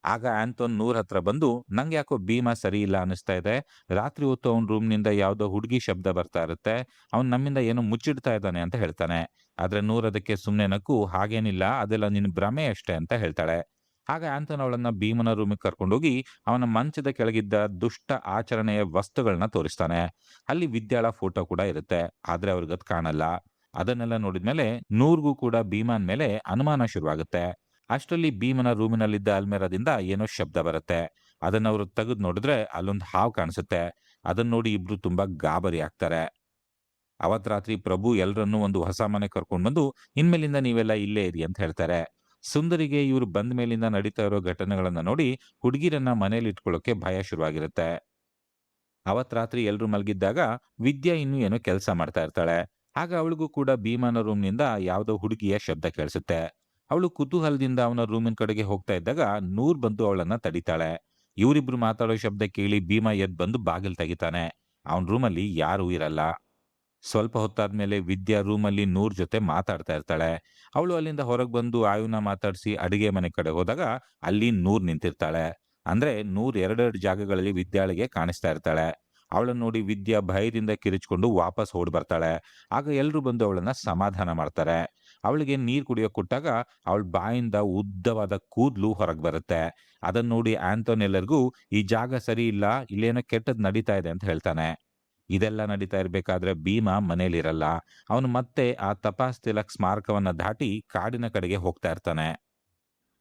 ಆಗ ಆಂಟೋನ್ ನೂರ್ ಹತ್ರ ಬಂದು ನಂಗೆ ಯಾಕೋ ಭೀಮಾ ಸರಿ ಇಲ್ಲ ಅನಿಸ್ತಾ ಇದೆ. ರಾತ್ರಿ ಹೊತ್ತು ಅವನ ರೂಮ್ನಿಂದ ಯಾವುದೋ ಹುಡುಗಿ ಶಬ್ದ ಬರ್ತಾ ಇರುತ್ತೆ. ಅವ್ನ್ ನಮ್ಮಿಂದ ಏನೋ ಮುಚ್ಚಿಡ್ತಾ ಇದ್ದಾನೆ ಅಂತ ಹೇಳ್ತಾನೆ. ಆದ್ರೆ ನೂರ್ ಅದಕ್ಕೆ ಸುಮ್ನೆ ನಕ್ಕು ಹಾಗೇನಿಲ್ಲ, ಅದೆಲ್ಲ ನಿನ್ ಭ್ರಮೆ ಅಷ್ಟೇ ಅಂತ ಹೇಳ್ತಾಳೆ. ಆಗ ಆಂಟೋನ್ ಅವಳನ್ನ ಭೀಮನ ರೂಮಿಗೆ ಕರ್ಕೊಂಡೋಗಿ ಅವನ ಮಂಚದ ಕೆಳಗಿದ್ದ ದುಷ್ಟ ಆಚರಣೆಯ ವಸ್ತುಗಳನ್ನ ತೋರಿಸ್ತಾನೆ. ಅಲ್ಲಿ ವಿದ್ಯಾಳ ಫೋಟೋ ಕೂಡ ಇರುತ್ತೆ. ಆದ್ರೆ ಅವ್ರಿಗದ್ ಕಾಣಲ್ಲ. ಅದನ್ನೆಲ್ಲ ನೋಡಿದ್ಮೇಲೆ ನೂರ್ಗೂ ಕೂಡ ಭೀಮಾನ್ ಮೇಲೆ ಅನುಮಾನ ಶುರುವಾಗುತ್ತೆ. ಅಷ್ಟರಲ್ಲಿ ಭೀಮನ ರೂಮಿನಲ್ಲಿದ್ದ ಅಲ್ಮೇರಾದಿಂದ ಏನೋ ಶಬ್ದ ಬರುತ್ತೆ. ಅದನ್ನ ಅವರು ತೆಗೆದು ನೋಡಿದ್ರೆ ಅಲ್ಲೊಂದು ಹಾವು ಕಾಣಿಸುತ್ತೆ. ಅದನ್ನ ನೋಡಿ ಇಬ್ರು ತುಂಬಾ ಗಾಬರಿ ಆಗ್ತಾರೆ. ಅವತ್ ರಾತ್ರಿ ಪ್ರಭು ಎಲ್ರನ್ನೂ ಒಂದು ಹೊಸ ಮನೆ ಕರ್ಕೊಂಡು ಬಂದು ಇನ್ಮೇಲಿಂದ ನೀವೆಲ್ಲ ಇಲ್ಲೇ ಇರಿ ಅಂತ ಹೇಳ್ತಾರೆ. ಸುಂದರಿಗೆ ಇವ್ರು ಬಂದ ಮೇಲಿಂದ ನಡೀತಾ ಇರೋ ಘಟನೆಗಳನ್ನ ನೋಡಿ ಹುಡುಗಿರನ್ನ ಮನೇಲಿ ಇಟ್ಕೊಳ್ಳೋಕೆ ಭಯ ಶುರುವಾಗಿರುತ್ತೆ. ಅವತ್ ರಾತ್ರಿ ಎಲ್ರು ಮಲಗಿದ್ದಾಗ ವಿದ್ಯಾ ಇನ್ನೂ ಏನೋ ಕೆಲಸ ಮಾಡ್ತಾ ಇರ್ತಾಳೆ. ಆಗ ಅವಳಿಗೂ ಕೂಡ ಭೀಮನ ರೂಮ್ನಿಂದ ಯಾವುದೋ ಹುಡುಗಿಯ ಶಬ್ದ ಕೇಳಿಸುತ್ತೆ. ಅವಳು ಕುತೂಹಲದಿಂದ ಅವನ ರೂಮಿನ ಕಡೆಗೆ ಹೋಗ್ತಾ ಇದ್ದಾಗ ನೂರ್ ಬಂದು ಅವಳನ್ನ ತಡಿತಾಳೆ. ಇವರಿಬ್ರು ಮಾತಾಡೋ ಶಬ್ದ ಕೇಳಿ ಭೀಮ ಎದ್ ಬಂದು ಬಾಗಿಲು ತೆಗಿತಾನೆ. ಅವನ ರೂಮಲ್ಲಿ ಯಾರೂ ಇರಲ್ಲ. ಸ್ವಲ್ಪ ಹೊತ್ತಾದ್ಮೇಲೆ ವಿದ್ಯಾ ರೂಮಲ್ಲಿ ನೂರ್ ಜೊತೆ ಮಾತಾಡ್ತಾ ಇರ್ತಾಳೆ. ಅವಳು ಅಲ್ಲಿಂದ ಹೊರಗೆ ಬಂದು ಆಯುನ ಮಾತಾಡಿಸಿ ಅಡಿಗೆ ಮನೆ ಕಡೆ ಹೋದಾಗ ಅಲ್ಲಿ ನೂರ್ ನಿಂತಿರ್ತಾಳೆ. ಅಂದ್ರೆ ನೂರ್ ಎರಡೆರಡು ಜಾಗಗಳಲ್ಲಿ ವಿದ್ಯಾಳಿಗೆ ಕಾಣಿಸ್ತಾ ಇರ್ತಾಳೆ. ಅವಳನ್ನ ನೋಡಿ ವಿದ್ಯಾ ಭಯದಿಂದ ಕಿರಿಚ್ಕೊಂಡು ವಾಪಸ್ ಓಡ್ ಬರ್ತಾಳೆ. ಆಗ ಎಲ್ರು ಬಂದು ಅವಳನ್ನ ಸಮಾಧಾನ ಮಾಡ್ತಾರೆ. ಅವಳಿಗೆ ನೀರ್ ಕುಡಿಯೋಕ್ ಕೊಟ್ಟಾಗ ಅವಳ ಬಾಯಿಂದ ಉದ್ದವಾದ ಕೂದ್ಲು ಹೊರಗೆ ಬರುತ್ತೆ. ಅದನ್ನ ನೋಡಿ ಆಂಟೋನ್ ಎಲ್ಲರಿಗೂ ಈ ಜಾಗ ಸರಿ ಇಲ್ಲ, ಇಲ್ಲೇನೋ ಕೆಟ್ಟದ್ ನಡೀತಾ ಇದೆ ಅಂತ ಹೇಳ್ತಾನೆ. ಇದೆಲ್ಲ ನಡೀತಾ ಇರ್ಬೇಕಾದ್ರೆ ಭೀಮ ಮನೇಲಿರಲ್ಲ. ಅವನು ಮತ್ತೆ ಆ ತಪಾಸ್ ತಿಲಕ್ ಸ್ಮಾರಕವನ್ನ ದಾಟಿ ಕಾಡಿನ ಕಡೆಗೆ ಹೋಗ್ತಾ ಇರ್ತಾನೆ.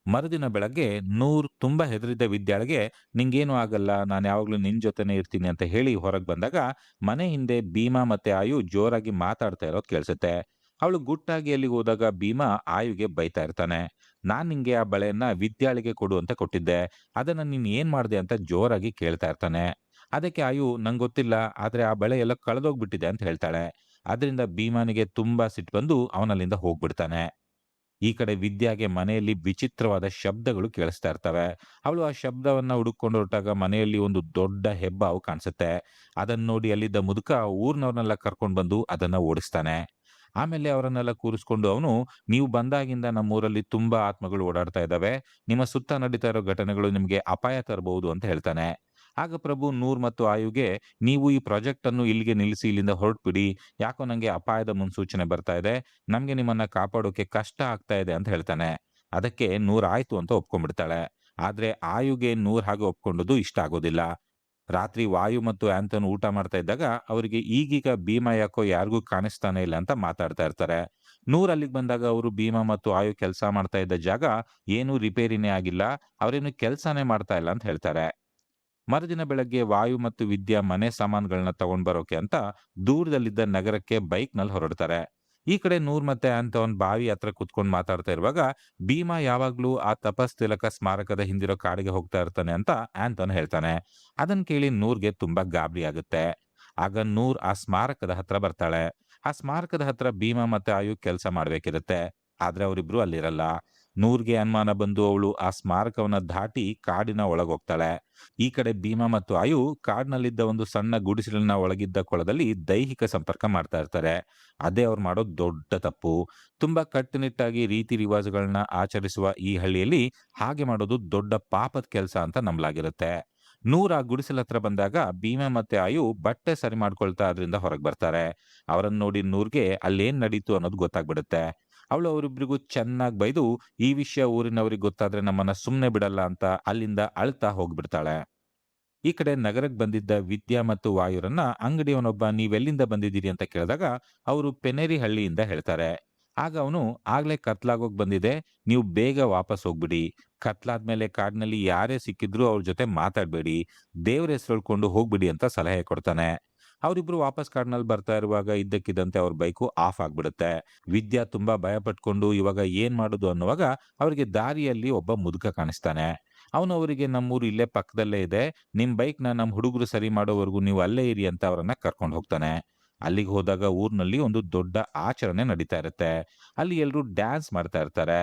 ಮರುದಿನ ಬೆಳಗ್ಗೆ ನೂರ್ ತುಂಬಾ ಹೆದರಿದ್ದ ವಿದ್ಯಾಳಿಗೆ ನಿಂಗೇನು ಆಗಲ್ಲ, ನಾನು ಯಾವಾಗ್ಲೂ ನಿನ್ ಜೊತೆನೆ ಇರ್ತೀನಿ ಅಂತ ಹೇಳಿ ಹೊರಗೆ ಬಂದಾಗ ಮನೆ ಹಿಂದೆ ಭೀಮ ಮತ್ತೆ ಆಯು ಜೋರಾಗಿ ಮಾತಾಡ್ತಾ ಇರೋದ್ ಕೇಳಿಸುತ್ತೆ. ಅವಳು ಗುಟ್ಟಾಗಿ ಅಲ್ಲಿಗೆ ಹೋದಾಗ ಭೀಮ ಆಯುಗೆ ಬೈತಾ ಇರ್ತಾನೆ. ನಾನ್ ನಿಂಗೆ ಆ ಬಳೆಯನ್ನ ವಿದ್ಯಾಳಿಗೆ ಕೊಡು ಅಂತ ಕೊಟ್ಟಿದ್ದೆ, ಅದನ್ನ ನೀನ್ ಏನ್ ಮಾಡ್ದೆ ಅಂತ ಜೋರಾಗಿ ಕೇಳ್ತಾ ಇರ್ತಾನೆ. ಅದಕ್ಕೆ ಆಯು ನಂಗೆ ಗೊತ್ತಿಲ್ಲ, ಆದ್ರೆ ಆ ಬಳೆ ಎಲ್ಲ ಕಳೆದೋಗ್ಬಿಟ್ಟಿದೆ ಅಂತ ಹೇಳ್ತಾಳೆ. ಅದರಿಂದ ಭೀಮನಿಗೆ ತುಂಬಾ ಸಿಟ್ಟು ಬಂದು ಅವನಲ್ಲಿಂದ ಹೋಗ್ಬಿಡ್ತಾನೆ. ಈ ಕಡೆ ವಿದ್ಯಾಗೆ ಮನೆಯಲ್ಲಿ ವಿಚಿತ್ರವಾದ ಶಬ್ದಗಳು ಕೇಳಿಸ್ತಾ ಇರ್ತವೆ. ಅವಳು ಆ ಶಬ್ದವನ್ನ ಹುಡುಕೊಂಡು ಹೊರಟಾಗ ಮನೆಯಲ್ಲಿ ಒಂದು ದೊಡ್ಡ ಹೆಬ್ಬಾವು ಕಾಣಿಸುತ್ತೆ. ಅದನ್ನ ನೋಡಿ ಅಲ್ಲಿದ್ದ ಮುದುಕ ಊರ್ನವ್ರನ್ನೆಲ್ಲ ಕರ್ಕೊಂಡು ಬಂದು ಅದನ್ನ ಓಡಿಸ್ತಾನೆ. ಆಮೇಲೆ ಅವರನ್ನೆಲ್ಲ ಕೂರಿಸ್ಕೊಂಡು ಅವನು, ನೀವು ಬಂದಾಗಿಂದ ನಮ್ಮೂರಲ್ಲಿ ತುಂಬಾ ಆತ್ಮಗಳು ಓಡಾಡ್ತಾ ಇದ್ದಾವೆ, ನಿಮ್ಮ ಸುತ್ತ ನಡೀತಾ ಇರೋ ಘಟನೆಗಳು ನಿಮ್ಗೆ ಅಪಾಯ ತರಬಹುದು ಅಂತ ಹೇಳ್ತಾನೆ. ಆಗ ಪ್ರಭು ನೂರ್ ಮತ್ತು ಆಯುಗೆ, ನೀವು ಈ ಪ್ರಾಜೆಕ್ಟ್ ಅನ್ನು ಇಲ್ಲಿಗೆ ನಿಲ್ಲಿಸಿ ಇಲ್ಲಿಂದ ಹೊರಟ್ಬಿಡಿ, ಯಾಕೋ ನಂಗೆ ಅಪಾಯದ ಮುನ್ಸೂಚನೆ ಬರ್ತಾ ಇದೆ, ನಮ್ಗೆ ನಿಮ್ಮನ್ನ ಕಾಪಾಡೋಕೆ ಕಷ್ಟ ಆಗ್ತಾ ಇದೆ ಅಂತ ಹೇಳ್ತಾನೆ. ಅದಕ್ಕೆ ನೂರ್ ಆಯ್ತು ಅಂತ ಒಪ್ಕೊಂಡ್ಬಿಡ್ತಾಳೆ. ಆದ್ರೆ ಆಯುಗೆ ನೂರ್ ಹಾಗೆ ಒಪ್ಕೊಂಡದ್ದು ಇಷ್ಟ ಆಗೋದಿಲ್ಲ. ರಾತ್ರಿ ವಾಯು ಮತ್ತು ಆಂಥೋನ್ ಊಟ ಮಾಡ್ತಾ ಇದ್ದಾಗ ಅವರಿಗೆ ಈಗೀಗ ಭೀಮ ಯಾಕೋ ಯಾರಿಗೂ ಕಾಣಿಸ್ತಾನೆ ಇಲ್ಲ ಅಂತ ಮಾತಾಡ್ತಾ ಇರ್ತಾರೆ. ನೂರ್ ಅಲ್ಲಿಗೆ ಬಂದಾಗ ಅವರು ಭೀಮ ಮತ್ತು ಆಯು ಕೆಲಸ ಮಾಡ್ತಾ ಇದ್ದ ಜಾಗ ಏನೂ ರಿಪೇರಿನೇ ಆಗಿಲ್ಲ, ಅವರೇನು ಕೆಲಸನೇ ಮಾಡ್ತಾ ಇಲ್ಲ ಅಂತ ಹೇಳ್ತಾರೆ. ಮರುದಿನ ಬೆಳಗ್ಗೆ ವಾಯು ಮತ್ತು ವಿದ್ಯಾ ಮನೆ ಸಾಮಾನುಗಳನ್ನ ತಗೊಂಡ್ ಬರೋಕೆ ಅಂತ ದೂರದಲ್ಲಿದ್ದ ನಗರಕ್ಕೆ ಬೈಕ್ ನಲ್ಲಿ ಹೊರಡ್ತಾರೆ. ಈ ಕಡೆ ನೂರ್ ಮತ್ತೆ ಆಂಟೋನ್ ಬಾವಿ ಹತ್ರ ಕುತ್ಕೊಂಡು ಮಾತಾಡ್ತಾ ಇರುವಾಗ ಭೀಮಾ ಯಾವಾಗ್ಲೂ ಆ ತಪಸ್ ತಿಲಕ ಸ್ಮಾರಕದ ಹಿಂದಿರೋ ಕಾಡಿಗೆ ಹೋಗ್ತಾ ಇರ್ತಾನೆ ಅಂತ ಆಂಟೋನ್ ಹೇಳ್ತಾನೆ. ಅದನ್ ಕೇಳಿ ನೂರ್ಗೆ ತುಂಬಾ ಗಾಬರಿ ಆಗುತ್ತೆ. ಆಗ ನೂರ್ ಆ ಸ್ಮಾರಕದ ಹತ್ರ ಬರ್ತಾಳೆ. ಆ ಸ್ಮಾರಕದ ಹತ್ರ ಭೀಮಾ ಮತ್ತೆ ಆಯು ಕೆಲಸ ಮಾಡ್ಬೇಕಿರುತ್ತೆ. ಆದ್ರೆ ಅವರಿಬ್ರು ಅಲ್ಲಿರಲ್ಲ. ನೂರ್ಗೆ ಅನುಮಾನ ಬಂದು ಅವಳು ಆ ಸ್ಮಾರಕವನ್ನ ದಾಟಿ ಕಾಡಿನ ಒಳಗೋಗ್ತಾಳೆ. ಈ ಕಡೆ ಭೀಮಾ ಮತ್ತು ಆಯು ಕಾಡಿನಲ್ಲಿದ್ದ ಒಂದು ಸಣ್ಣ ಗುಡಿಸಲಿನ ಒಳಗಿದ್ದ ಕೊಳದಲ್ಲಿ ದೈಹಿಕ ಸಂಪರ್ಕ ಮಾಡ್ತಾ ಇರ್ತಾರೆ. ಅದೇ ಅವ್ರು ಮಾಡೋ ದೊಡ್ಡ ತಪ್ಪು. ತುಂಬಾ ಕಟ್ಟುನಿಟ್ಟಾಗಿ ರೀತಿ ರಿವಾಜುಗಳನ್ನ ಆಚರಿಸುವ ಈ ಹಳ್ಳಿಯಲ್ಲಿ ಹಾಗೆ ಮಾಡೋದು ದೊಡ್ಡ ಪಾಪದ ಕೆಲಸ ಅಂತ ನಂಬಲಾಗಿರುತ್ತೆ. ನೂರ್ ಆ ಗುಡಿಸಲ ಹತ್ರ ಬಂದಾಗ ಭೀಮಾ ಮತ್ತೆ ಆಯು ಬಟ್ಟೆ ಸರಿ ಮಾಡ್ಕೊಳ್ತಾ ಅದರಿಂದ ಹೊರಗೆ ಬರ್ತಾರೆ. ಅವರನ್ನ ನೋಡಿ ನೂರ್ಗೆ ಅಲ್ಲೇನ್ ನಡೀತು ಅನ್ನೋದು ಗೊತ್ತಾಗ್ಬಿಡುತ್ತೆ. ಅವಳು ಅವರಿಬ್ರಿಗೂ ಚೆನ್ನಾಗಿ ಬೈದು, ಈ ವಿಷಯ ಊರಿನವ್ರಿಗೆ ಗೊತ್ತಾದ್ರೆ ನಮ್ಮನ್ನ ಸುಮ್ನೆ ಬಿಡಲ್ಲ ಅಂತ ಅಲ್ಲಿಂದ ಅಳ್ತಾ ಹೋಗ್ಬಿಡ್ತಾಳೆ. ಈ ಕಡೆ ನಗರಕ್ಕೆ ಬಂದಿದ್ದ ವಿದ್ಯಾ ಮತ್ತು ವಾಯುರನ್ನ ಅಂಗಡಿಯವನೊಬ್ಬ ನೀವೆಲ್ಲಿಂದ ಬಂದಿದ್ದೀರಿ ಅಂತ ಕೇಳಿದಾಗ ಅವರು ಪೆನೇರಿ ಹಳ್ಳಿಯಿಂದ ಹೇಳ್ತಾರೆ. ಆಗ ಅವನು, ಆಗ್ಲೇ ಕತ್ಲಾಗೋಗ್ ಬಂದಿದೆ, ನೀವು ಬೇಗ ವಾಪಸ್ ಹೋಗ್ಬಿಡಿ, ಕತ್ಲಾದ್ಮೇಲೆ ಕಾಡಿನಲ್ಲಿ ಯಾರೇ ಸಿಕ್ಕಿದ್ರು ಅವ್ರ ಜೊತೆ ಮಾತಾಡ್ಬೇಡಿ, ದೇವ್ರ ಹೆಸರು ಹೇಳ್ಕೊಂಡು ಹೋಗ್ಬಿಡಿ ಅಂತ ಸಲಹೆ ಕೊಡ್ತಾನೆ. ಅವರಿಬ್ರು ವಾಪಸ್ ಕಾಡ್ನಲ್ಲಿ ಬರ್ತಾ ಇರುವಾಗ ಇದ್ದಕ್ಕಿದ್ದಂತೆ ಅವ್ರ ಬೈಕು ಆಫ್ ಆಗ್ಬಿಡುತ್ತೆ. ವಿದ್ಯಾ ತುಂಬಾ ಭಯ ಪಟ್ಕೊಂಡು ಇವಾಗ ಏನ್ ಮಾಡುದು ಅನ್ನುವಾಗ ಅವರಿಗೆ ದಾರಿಯಲ್ಲಿ ಒಬ್ಬ ಮುದುಕ ಕಾಣಿಸ್ತಾನೆ. ಅವನು ಅವರಿಗೆ, ನಮ್ಮೂರು ಇಲ್ಲೇ ಪಕ್ಕದಲ್ಲೇ ಇದೆ, ನಿಮ್ ಬೈಕ್ನ ನಮ್ ಹುಡುಗರು ಸರಿ ಮಾಡೋವರೆಗೂ ನೀವು ಅಲ್ಲೇ ಇರಿ ಅಂತ ಅವರನ್ನ ಕರ್ಕೊಂಡು ಹೋಗ್ತಾನೆ. ಅಲ್ಲಿಗೆ ಹೋದಾಗ ಊರ್ನಲ್ಲಿ ಒಂದು ದೊಡ್ಡ ಆಚರಣೆ ನಡೀತಾ ಇರುತ್ತೆ. ಅಲ್ಲಿ ಎಲ್ರು ಡ್ಯಾನ್ಸ್ ಮಾಡ್ತಾ ಇರ್ತಾರೆ.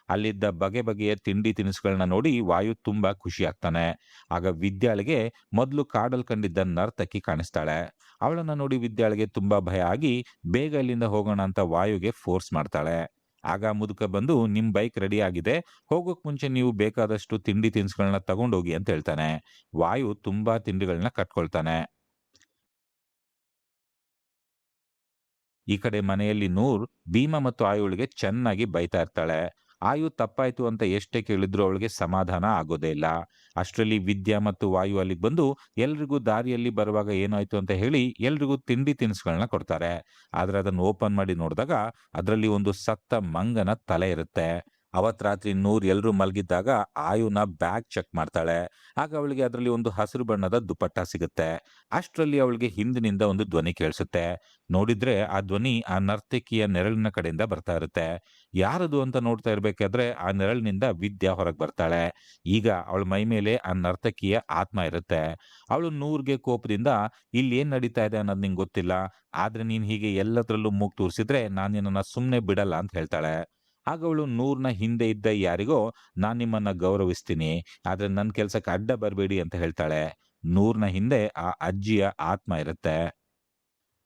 ಅಲ್ಲಿದ್ದ ಬಗೆ ಬಗೆಯ ತಿಂಡಿ ತಿನಿಸುಗಳನ್ನ ನೋಡಿ ವಾಯು ತುಂಬಾ ಖುಷಿ ಆಗ್ತಾನೆ. ಆಗ ವಿದ್ಯಾಳಿಗೆ ಮೊದಲು ಕಾಡಲ್ ಕಂಡಿದ್ದ ನರ್ತಕಿ ಕಾಣಿಸ್ತಾಳೆ. ಅವಳನ್ನ ನೋಡಿ ವಿದ್ಯಾಳಿಗೆ ತುಂಬಾ ಭಯ ಆಗಿ ಬೇಗ ಇಲ್ಲಿಂದ ಹೋಗೋಣ ಅಂತ ವಾಯುಗೆ ಫೋರ್ಸ್ ಮಾಡ್ತಾಳೆ. ಆಗ ಮುದುಕ ಬಂದು, ನಿಮ್ ಬೈಕ್ ರೆಡಿ ಆಗಿದೆ, ಹೋಗೋಕ್ ಮುಂಚೆ ನೀವು ಬೇಕಾದಷ್ಟು ತಿಂಡಿ ತಿನಿಸುಗಳನ್ನ ತಗೊಂಡೋಗಿ ಅಂತ ಹೇಳ್ತಾನೆ. ವಾಯು ತುಂಬಾ ತಿಂಡಿಗಳನ್ನ ಕಟ್ಕೊಳ್ತಾನೆ. ಈ ಕಡೆ ಮನೆಯಲ್ಲಿ ನೂರ್ ಭೀಮ ಮತ್ತು ಆಯುಳಿಗೆ ಚೆನ್ನಾಗಿ ಬೈತಾ ಇರ್ತಾಳೆ. ಆಯು ತಪ್ಪಾಯ್ತು ಅಂತ ಎಷ್ಟೇ ಕೇಳಿದ್ರು ಅವಳಿಗೆ ಸಮಾಧಾನ ಆಗೋದೇ ಇಲ್ಲ. ಅಷ್ಟರಲ್ಲಿ ವಿದ್ಯಾ ಮತ್ತು ವಾಯು ಅಲ್ಲಿಗೆ ಬಂದು ಎಲ್ರಿಗೂ ದಾರಿಯಲ್ಲಿ ಬರುವಾಗ ಏನಾಯ್ತು ಅಂತ ಹೇಳಿ ಎಲ್ರಿಗೂ ತಿಂಡಿ ತಿನಿಸುಗಳನ್ನ ಕೊಡ್ತಾರೆ. ಆದ್ರೆ ಅದನ್ನು ಓಪನ್ ಮಾಡಿ ನೋಡಿದಾಗ ಅದರಲ್ಲಿ ಒಂದು ಸತ್ತ ಮಂಗನ ತಲೆ ಇರುತ್ತೆ. ಅವತ್ ರಾತ್ರಿ ನೂರ್ ಎಲ್ರೂ ಮಲಗಿದ್ದಾಗ ಆಯುನ ಬ್ಯಾಗ್ ಚೆಕ್ ಮಾಡ್ತಾಳೆ. ಆಗ ಅವಳಿಗೆ ಅದರಲ್ಲಿ ಒಂದು ಹಸಿರು ಬಣ್ಣದ ದುಪಟ್ಟ ಸಿಗುತ್ತೆ. ಅಷ್ಟರಲ್ಲಿ ಅವಳಿಗೆ ಹಿಂದಿನಿಂದ ಒಂದು ಧ್ವನಿ ಕೇಳಿಸುತ್ತೆ. ನೋಡಿದ್ರೆ ಆ ಧ್ವನಿ ಆ ನರ್ತಕಿಯ ನೆರಳಿನ ಕಡೆಯಿಂದ ಬರ್ತಾ ಇರುತ್ತೆ. ಯಾರದು ಅಂತ ನೋಡ್ತಾ ಇರ್ಬೇಕಾದ್ರೆ ಆ ನೆರಳಿನಿಂದ ವಿದ್ಯಾ ಹೊರಗೆ ಬರ್ತಾಳೆ. ಈಗ ಅವಳ ಮೈ ಮೇಲೆ ಆ ನರ್ತಕಿಯ ಆತ್ಮ ಇರುತ್ತೆ. ಅವಳು ನೂರ್ಗೆ ಕೋಪದಿಂದ, ಇಲ್ಲಿ ಏನ್ ನಡೀತಾ ಇದೆ ಅನ್ನೋದು ನಿಂಗೆ ಗೊತ್ತಿಲ್ಲ. ಆದ್ರೆ ನೀನ್ ಹೀಗೆ ಎಲ್ಲದರಲ್ಲೂ ಮೂಗ್ ತೂರಿಸಿದ್ರೆ ನಾನು ನಿನ್ನನ್ನ ಸುಮ್ನೆ ಬಿಡಲ್ಲ ಅಂತ ಹೇಳ್ತಾಳೆ. ಆಗ ಅವಳು ನೂರ್ನ ಹಿಂದೆ ಇದ್ದ ಯಾರಿಗೋ, ನಾನ್ ನಿಮ್ಮನ್ನ ಗೌರವಿಸ್ತೀನಿ, ಆದ್ರೆ ನನ್ ಕೆಲ್ಸಕ್ಕೆ ಅಡ್ಡ ಬರಬೇಡಿ ಅಂತ ಹೇಳ್ತಾಳೆ. ನೂರ್ನ ಹಿಂದೆ ಆ ಅಜ್ಜಿಯ ಆತ್ಮ ಇರುತ್ತೆ.